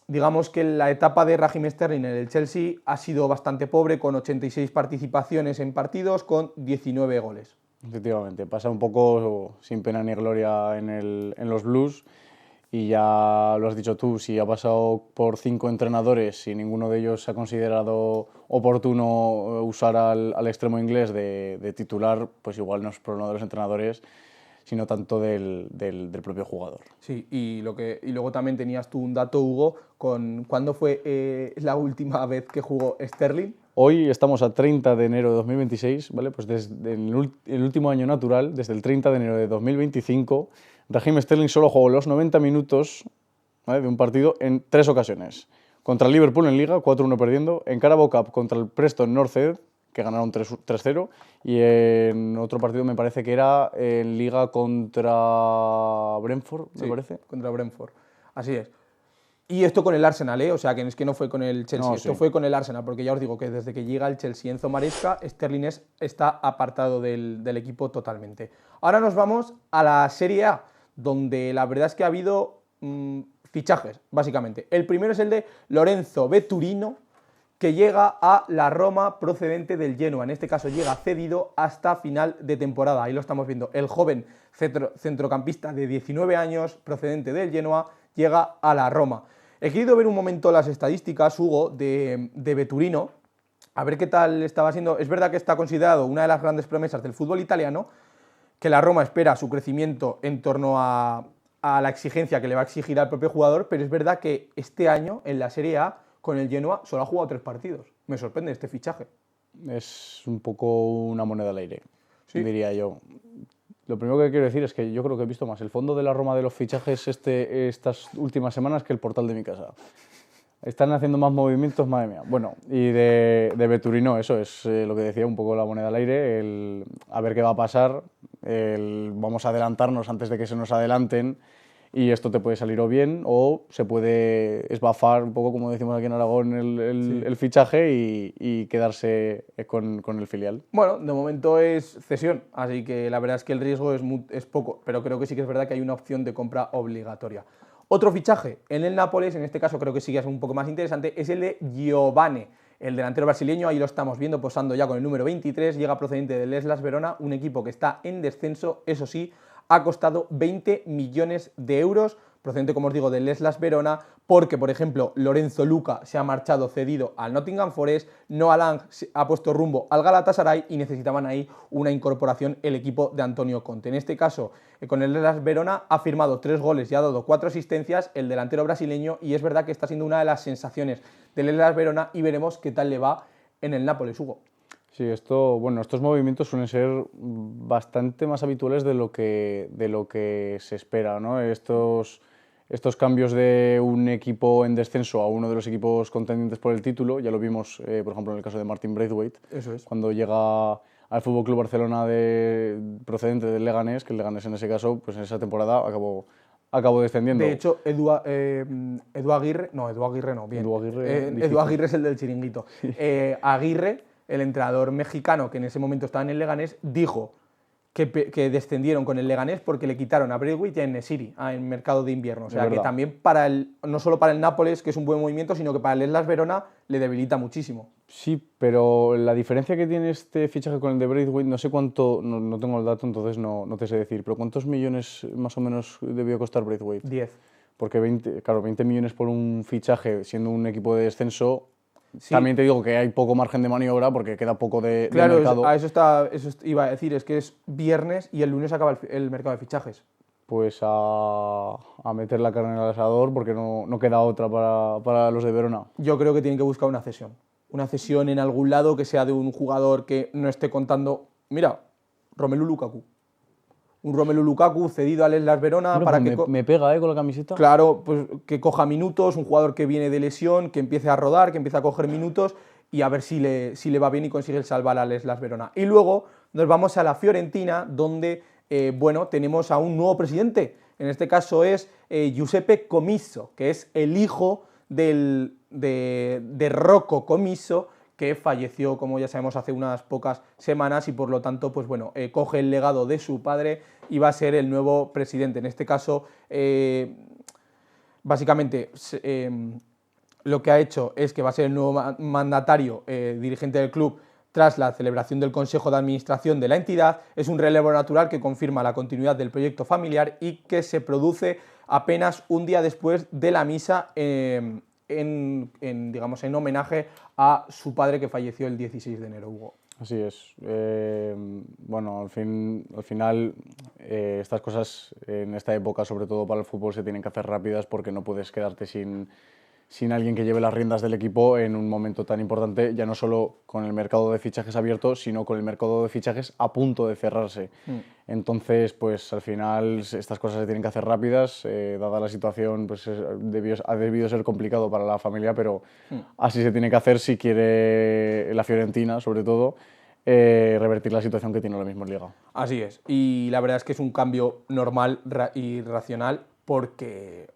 digamos que la etapa de Raheem Sterling en el Chelsea ha sido bastante pobre, con 86 participaciones en partidos, con 19 goles. Efectivamente, pasa un poco sin pena ni gloria en los Blues, y ya lo has dicho tú, si ha pasado por 5 entrenadores y ninguno de ellos ha considerado oportuno usar al extremo inglés de titular, pues igual no es problema de los entrenadores, sino tanto del propio jugador. Sí, y luego también tenías tú un dato, Hugo, con ¿cuándo fue la última vez que jugó Sterling? Hoy estamos a 30 de enero de 2026, ¿vale? Pues desde el último año natural, desde el 30 de enero de 2025, Raheem Sterling solo jugó los 90 minutos, ¿vale?, de un partido en 3 ocasiones. Contra el Liverpool en Liga, 4-1 perdiendo, en Carabao Cup contra el Preston North End, que ganaron 3-0, y en otro partido me parece que era en Liga contra Brentford, me parece. Contra Brentford, así es. Y esto con el Arsenal, o sea, que es que no fue con el Chelsea, esto fue con el Arsenal, porque ya os digo que desde que llega el Chelsea Enzo Maresca, Sterling está apartado del equipo totalmente. Ahora nos vamos a la Serie A, donde la verdad es que ha habido fichajes, básicamente. El primero es el de Lorenzo Vetturino, que llega a la Roma procedente del Genoa. En este caso llega cedido hasta final de temporada. Ahí lo estamos viendo. El joven centrocampista de 19 años procedente del Genoa llega a la Roma. He querido ver un momento las estadísticas, Hugo, de Veturino, a ver qué tal estaba siendo. Es verdad que está considerado una de las grandes promesas del fútbol italiano, que la Roma espera su crecimiento en torno a la exigencia que le va a exigir al propio jugador, pero es verdad que este año en la Serie A con el Genoa solo ha jugado 3 partidos. Me sorprende este fichaje. Es un poco una moneda al aire, Sí. diría yo. Lo primero que quiero decir es que yo creo que he visto más el fondo de la Roma de los fichajes estas últimas semanas que el portal de mi casa. Están haciendo más movimientos, madre mía. Bueno, y de Veturino, eso es lo que decía, un poco la moneda al aire, a ver qué va a pasar, vamos a adelantarnos antes de que se nos adelanten, y esto te puede salir o bien o se puede esbafar un poco, como decimos aquí en Aragón, el fichaje y quedarse con el filial. Bueno, de momento es cesión, así que la verdad es que el riesgo es poco, pero creo que sí que es verdad que hay una opción de compra obligatoria. Otro fichaje en el Nápoles, en este caso creo que sí que es un poco más interesante, es el de Giovane, el delantero brasileño. Ahí lo estamos viendo posando ya con el número 23, llega procedente del Hellas Verona, un equipo que está en descenso, eso sí, ha costado 20 millones de euros, procedente, como os digo, del Hellas Verona, porque, por ejemplo, Lorenzo Luca se ha marchado cedido al Nottingham Forest, Noah Lang ha puesto rumbo al Galatasaray y necesitaban ahí una incorporación el equipo de Antonio Conte. En este caso, con el Hellas Verona ha firmado 3 goles y ha dado 4 asistencias el delantero brasileño, y es verdad que está siendo una de las sensaciones del Hellas Verona, y veremos qué tal le va en el Nápoles, Hugo. Sí, estos movimientos suelen ser bastante más habituales de lo que se espera, ¿no? Estos cambios de un equipo en descenso a uno de los equipos contendientes por el título, ya lo vimos, por ejemplo, en el caso de Martin Braithwaite, Eso es. cuando llega al FC Barcelona procedente del Leganés, que el Leganés en ese caso, pues en esa temporada acabó descendiendo. De hecho, Edu Aguirre es el del Chiringuito. Aguirre, el entrenador mexicano que en ese momento estaba en el Leganés, dijo que descendieron con el Leganés porque le quitaron a Braithwaite y a En-Nesyri en mercado de invierno. O sea que también no solo para el Nápoles, que es un buen movimiento, sino que para el Hellas Verona le debilita muchísimo. Sí, pero la diferencia que tiene este fichaje con el de Braithwaite, no sé cuánto, no tengo el dato, entonces no te sé decir, pero ¿cuántos millones más o menos debió costar Braithwaite? 10. Porque 20 millones por un fichaje siendo un equipo de descenso. Sí. También te digo que hay poco margen de maniobra porque queda poco de mercado. Claro, eso iba a decir, es que es viernes y el lunes acaba el mercado de fichajes. Pues a meter la carne al asador porque no queda otra para los de Verona. Yo creo que tienen que buscar una cesión. Una cesión en algún lado que sea de un jugador que no esté contando... Mira, Romelu Lukaku. Un Romelu Lukaku cedido al Hellas Verona Bueno, para pues que... me pega con la camiseta. Claro, pues que coja minutos, un jugador que viene de lesión, que empiece a rodar, que empiece a coger minutos y a ver si le va bien y consigue salvar al Hellas Verona. Y luego nos vamos a la Fiorentina, donde tenemos a un nuevo presidente. En este caso es Giuseppe Commisso, que es el hijo de Rocco Commisso, que falleció, como ya sabemos, hace unas pocas semanas y por lo tanto, coge el legado de su padre y va a ser el nuevo presidente. En este caso, básicamente, lo que ha hecho es que va a ser el nuevo mandatario dirigente del club tras la celebración del Consejo de Administración de la entidad. Es un relevo natural que confirma la continuidad del proyecto familiar y que se produce apenas un día después de la misa en homenaje a su padre que falleció el 16 de enero, Hugo. Así es. Al final estas cosas en esta época, sobre todo para el fútbol, se tienen que hacer rápidas porque no puedes quedarte sin alguien que lleve las riendas del equipo en un momento tan importante, ya no solo con el mercado de fichajes abierto, sino con el mercado de fichajes a punto de cerrarse. Entonces, pues al final estas cosas se tienen que hacer rápidas, dada la situación, pues ha debido ser complicado para la familia, pero así se tiene que hacer si quiere la Fiorentina, sobre todo, revertir la situación que tiene ahora mismo en Liga. Así es, y la verdad es que es un cambio normal y racional porque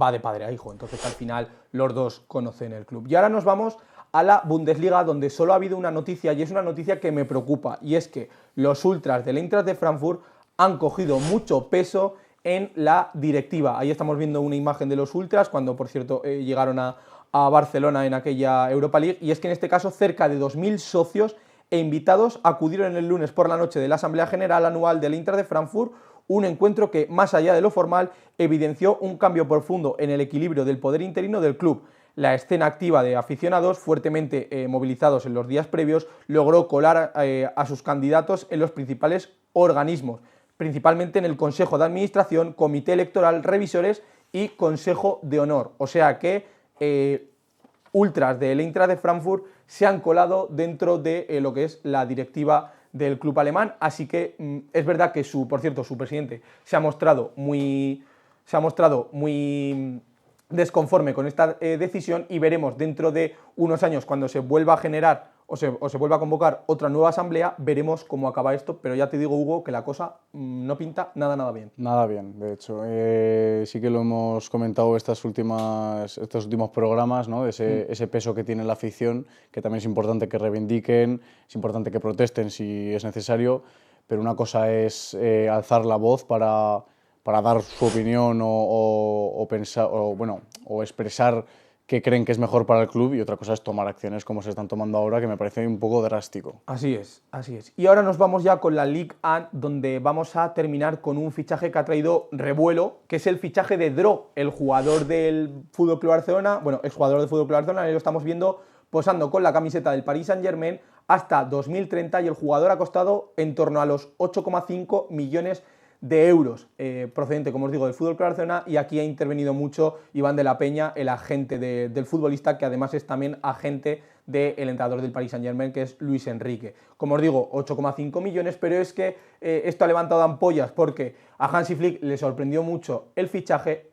va de padre a hijo, entonces al final los dos conocen el club. Y ahora nos vamos a la Bundesliga, donde solo ha habido una noticia, y es una noticia que me preocupa, y es que los ultras del Eintracht de Frankfurt han cogido mucho peso en la directiva. Ahí estamos viendo una imagen de los ultras, cuando por cierto llegaron a Barcelona en aquella Europa League, y es que en este caso cerca de 2.000 socios e invitados acudieron el lunes por la noche de la Asamblea General Anual del Eintracht de Frankfurt, un encuentro que, más allá de lo formal, evidenció un cambio profundo en el equilibrio del poder interino del club. La escena activa de aficionados, fuertemente movilizados en los días previos, logró colar a sus candidatos en los principales organismos, principalmente en el Consejo de Administración, Comité Electoral, Revisores y Consejo de Honor. O sea que ultras del Eintracht de Frankfurt se han colado dentro de lo que es la directiva del club alemán, así que es verdad que por cierto, su presidente se ha mostrado muy desconforme con esta decisión, y veremos dentro de unos años, cuando se vuelva a generar o se vuelva a convocar otra nueva asamblea, veremos cómo acaba esto, pero ya te digo, Hugo, que la cosa no pinta nada bien. Nada bien, de hecho. Sí que lo hemos comentado estos últimos programas, ¿no? Ese peso que tiene la afición, que también es importante que reivindiquen, es importante que protesten si es necesario, pero una cosa es alzar la voz para dar su opinión o pensar, o expresar que creen que es mejor para el club, y otra cosa es tomar acciones como se están tomando ahora, que me parece un poco drástico. Así es. Y ahora nos vamos ya con la Ligue 1, donde vamos a terminar con un fichaje que ha traído revuelo, que es el fichaje de Dro, el jugador del FC Barcelona, exjugador del FC Barcelona, ahí lo estamos viendo posando con la camiseta del Paris Saint-Germain hasta 2030, y el jugador ha costado en torno a los 8,5 millones de euros, procedente, como os digo, del FC Barcelona, y aquí ha intervenido mucho Iván de la Peña, el agente del futbolista, que además es también agente del entrenador del Paris Saint-Germain, que es Luis Enrique. Como os digo, 8,5 millones, pero es que esto ha levantado ampollas porque a Hansi Flick le sorprendió mucho el fichaje,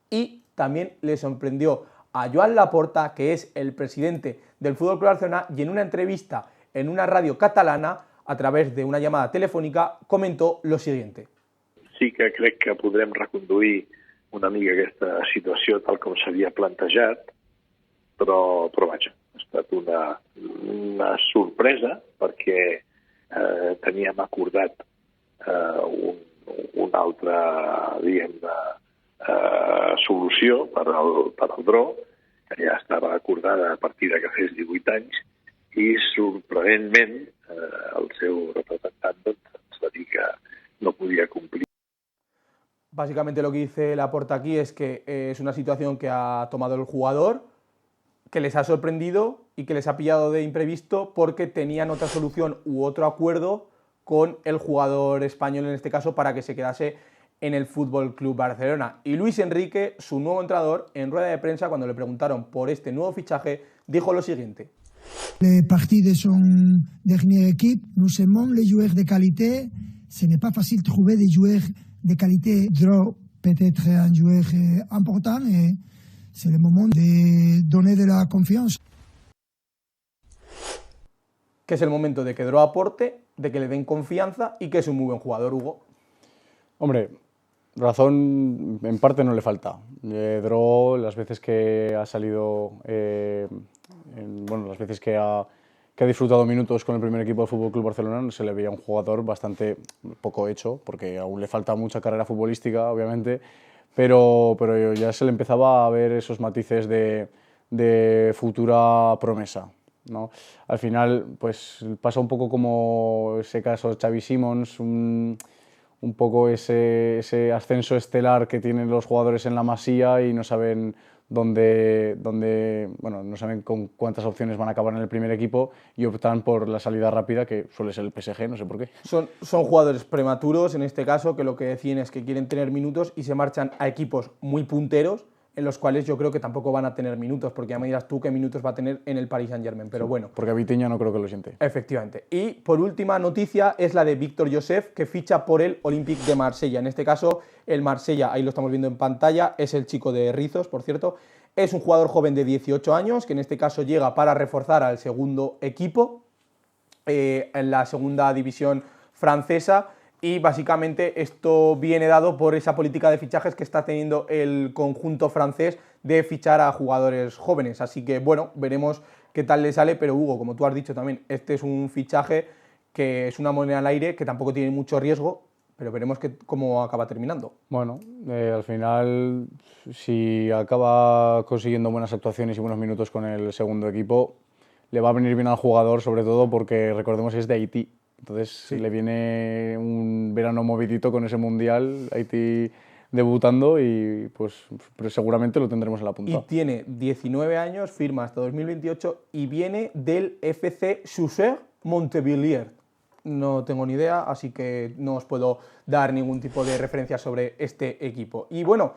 y también le sorprendió a Joan Laporta, que es el presidente del FC Barcelona, y en una entrevista en una radio catalana, a través de una llamada telefònica, comentó lo siguiente. Sí que crec que podrem reconduir una mica aquesta situació tal com s'havia plantejat, però vaja, ha estat una sorpresa, perquè teníem acordat una altra, diguem-ne, solució per al Dro, que ja estava acordada a partir de que fes 18 anys, i sorprenentment el seu representant ens va dir que no podia complir. Básicamente lo que dice Laporta aquí es que es una situación que ha tomado el jugador, que les ha sorprendido y que les ha pillado de imprevisto porque tenían otra solución u otro acuerdo con el jugador español, en este caso, para que se quedase en el FC Barcelona. Y Luis Enrique, su nuevo entrenador, en rueda de prensa, cuando le preguntaron por este nuevo fichaje, dijo lo siguiente. Les parties de son dernière équipe, nous aimons les joueurs de qualité. Ce n'est pas facile de trouver des joueurs de qualité. Dro peut-être un joueur important et c'est le moment de donner de la confianza. Que es el momento de que Dro aporte, de que le den confianza y que es un muy buen jugador, Hugo. Hombre, razón en parte no le falta. Dro, las veces que ha salido, las veces que ha disfrutado minutos con el primer equipo del FC Barcelona, se le veía un jugador bastante poco hecho, porque aún le falta mucha carrera futbolística, obviamente, pero ya se le empezaba a ver esos matices de futura promesa, ¿no? Al final, pues pasa un poco como ese caso Xavi Simons, un poco ese ascenso estelar que tienen los jugadores en la Masía y no saben no saben con cuántas opciones van a acabar en el primer equipo y optan por la salida rápida, que suele ser el PSG, no sé por qué. Son jugadores prematuros, en este caso, que lo que deciden es que quieren tener minutos y se marchan a equipos muy punteros, en los cuales yo creo que tampoco van a tener minutos, porque ya me dirás tú qué minutos va a tener en el Paris Saint-Germain, pero sí, bueno. Porque a Vitinha no creo que lo siente. Efectivamente. Y por última noticia es la de Víctor Joseph, que ficha por el Olympique de Marsella. En este caso, el Marsella, ahí lo estamos viendo en pantalla, es el chico de rizos, por cierto. Es un jugador joven de 18 años, que en este caso llega para reforzar al segundo equipo, en la segunda división francesa. Y básicamente esto viene dado por esa política de fichajes que está teniendo el conjunto francés de fichar a jugadores jóvenes. Así que bueno, veremos qué tal le sale, pero Hugo, como tú has dicho también, este es un fichaje que es una moneda al aire, que tampoco tiene mucho riesgo, pero veremos cómo acaba terminando. Bueno, al final, si acaba consiguiendo buenas actuaciones y buenos minutos con el segundo equipo, le va a venir bien al jugador, sobre todo porque recordemos es de Haití. Entonces le viene un verano movidito con ese Mundial, Haití debutando y pues pero seguramente lo tendremos en la punta. Y tiene 19 años, firma hasta 2028 y viene del FC Auxerre Montpellier. No tengo ni idea, así que no os puedo dar ningún tipo de referencia sobre este equipo. Y bueno,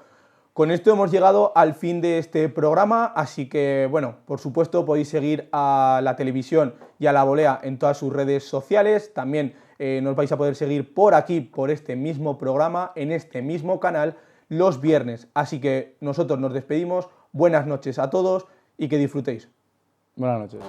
con esto hemos llegado al fin de este programa, así que bueno, por supuesto podéis seguir a la televisión y a La Volea en todas sus redes sociales. También nos vais a poder seguir por aquí, por este mismo programa, en este mismo canal, los viernes. Así que nosotros nos despedimos. Buenas noches a todos y que disfrutéis. Buenas noches.